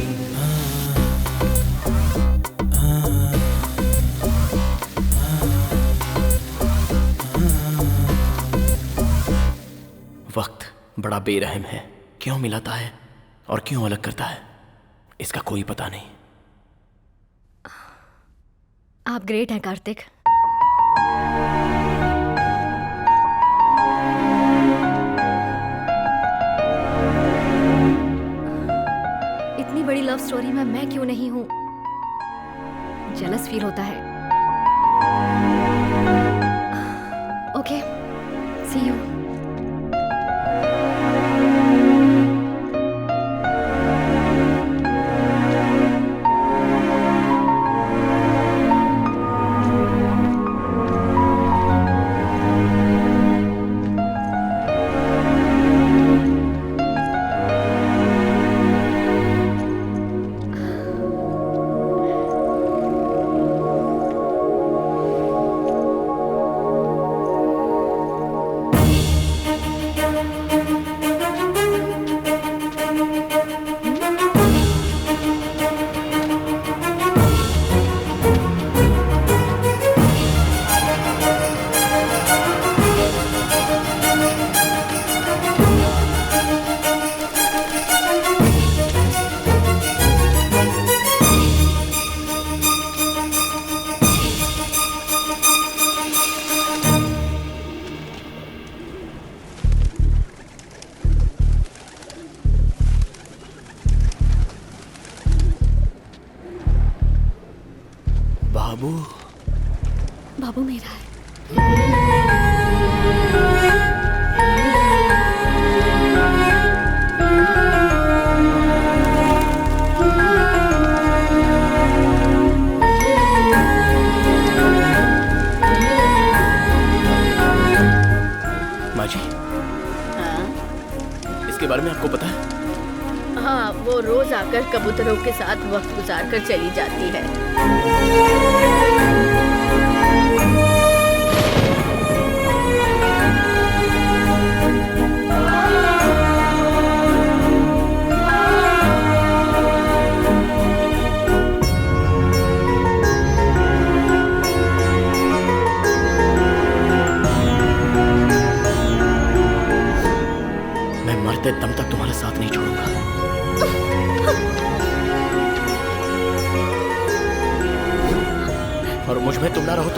B: वक्त बड़ा बेरहम है, क्यों मिलाता है और क्यों अलग करता है इसका कोई पता नहीं।
A: आप ग्रेट हैं कार्तिक। इतनी बड़ी लव स्टोरी में मैं क्यों नहीं हूं? जेलस फील होता है। Okay, C you.
B: बाबू
K: बाबू मेरा है।
B: माँ जी,
O: हाँ
B: इसके बारे में आपको पता है?
O: हाँ, वो रोज आकर कबूतरों के साथ वक्त गुजार कर चली जाती है।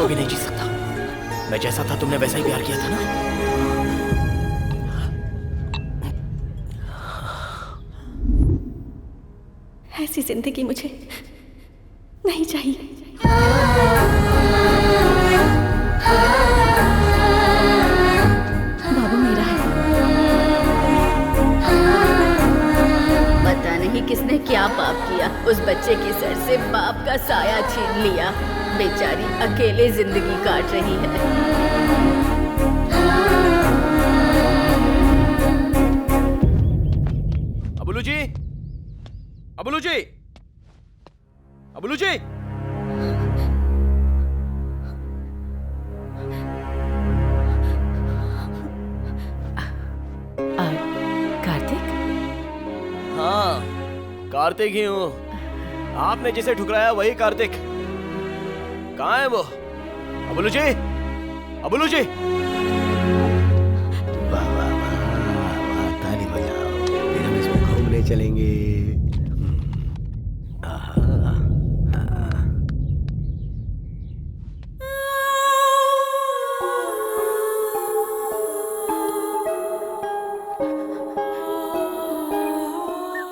B: तो भी नहीं जी सकता। मैं जैसा था तुमने वैसा ही प्यार किया था ना।
K: ऐसी जिंदगी मुझे नहीं चाहिए। बाबू मेरा है।
D: पता नहीं किसने क्या पाप किया, उस बच्चे के सर से बाप का साया छीन लिया। बेचारी अकेले जिंदगी काट रही है।
B: अबुलू जी, अबुलू जी, अबुलू जी।
G: कार्तिक?
B: हाँ, कार्तिक ही हूँ। आपने जिसे ठुकराया वही कार्तिक। कहाँ है वो? अबुलू जी, अबुलू जी।
N: वाह वाह वाह, ताली बजाओ। फिर हम इसमें घूमने चलेंगे।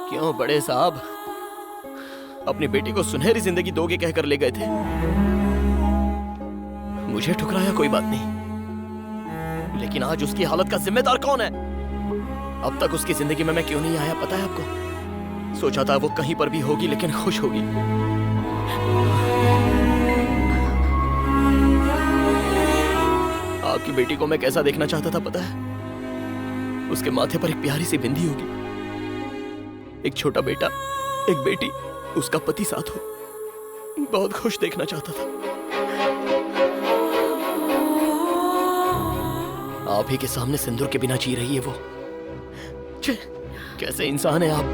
B: क्यों बड़े साहब, अपनी बेटी को सुनहरी जिंदगी दोगे कहकर ले गए थे। मुझे ठुकराया कोई बात नहीं, लेकिन आज उसकी हालत का जिम्मेदार कौन है? अब तक उसकी जिंदगी में मैं क्यों नहीं आया पता है आपको? सोचा था वो कहीं पर भी होगी लेकिन खुश होगी। आपकी बेटी को मैं कैसा देखना चाहता था पता है? उसके माथे पर एक प्यारी सी बिंदी होगी, एक छोटा बेटा, एक बेटी, उसका पति साथ हो। बहुत खुश देखना चाहता था। आप ही के सामने सिंदूर के बिना जी रही है वो। छे, कैसे इंसान है आप।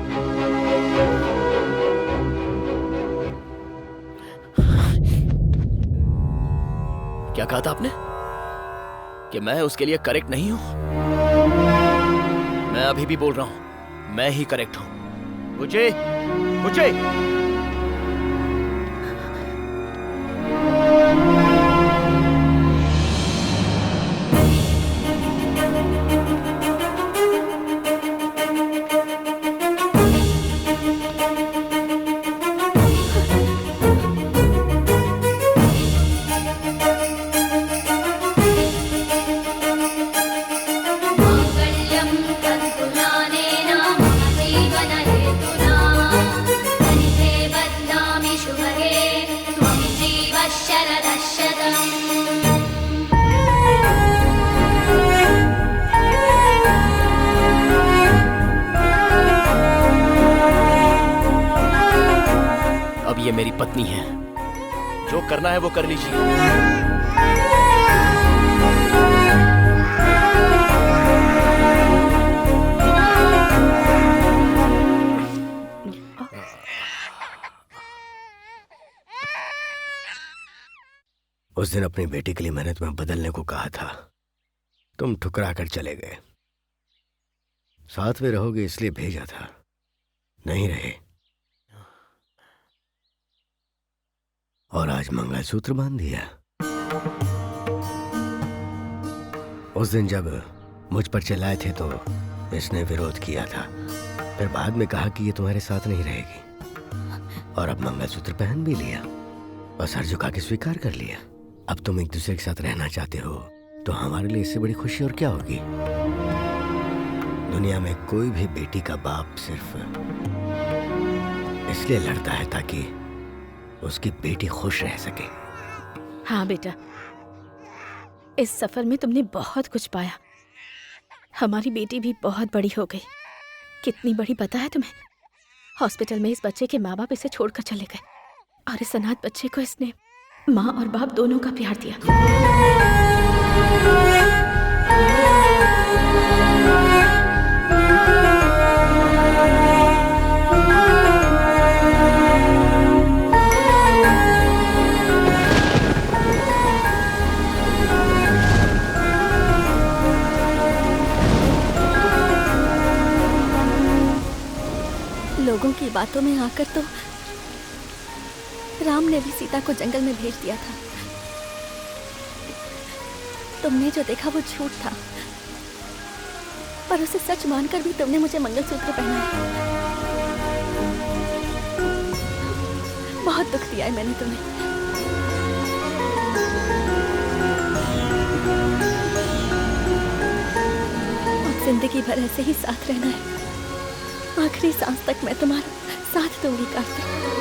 B: क्या कहा था आपने? कि मैं उसके लिए करेक्ट नहीं हूं? मैं अभी भी बोल रहा हूं, मैं ही करेक्ट हूं। मुझे ये मेरी पत्नी है, जो करना है वो कर लीजिए।
N: उस दिन अपनी बेटी के लिए मैंने तुम्हें बदलने को कहा था, तुम ठुकरा कर चले गए। साथ में रहोगे इसलिए भेजा था, नहीं रहे। और आज मंगलसूत्र बांध दिया। उस दिन जब मुझ पर चिल्लाए थे तो इसने विरोध किया था, फिर बाद में कहा कि ये तुम्हारे साथ नहीं रहेगी, और अब मंगलसूत्र पहन भी लिया और सर झुका के स्वीकार कर लिया। अब तुम एक दूसरे के साथ रहना चाहते हो तो हमारे लिए इससे बड़ी खुशी और क्या होगी। दुनिया में कोई भी बेटी का बाप सिर्फ इसलिए लड़ता है ताकि उसकी बेटी खुश रह सके।
G: हाँ बेटा, इस सफर में तुमने बहुत कुछ पाया। हमारी बेटी भी बहुत बड़ी हो गई। कितनी बड़ी पता है तुम्हें? हॉस्पिटल में इस बच्चे के माँ बाप इसे छोड़कर चले गए, और इस अनाथ बच्चे को इसने माँ और बाप दोनों का प्यार दिया।
K: लोगों की बातों में आकर तो राम ने भी सीता को जंगल में भेज दिया था, तुमने जो देखा वो झूठ था, पर उसे सच मानकर भी तुमने मुझे मंगलसूत्र पहनाया। बहुत दुख दिया है मैंने तुम्हें। अब जिंदगी भर ऐसे ही साथ रहना है। आखिरी सांस तक मैं तुम्हारा साथ दूंगी कार्तिक।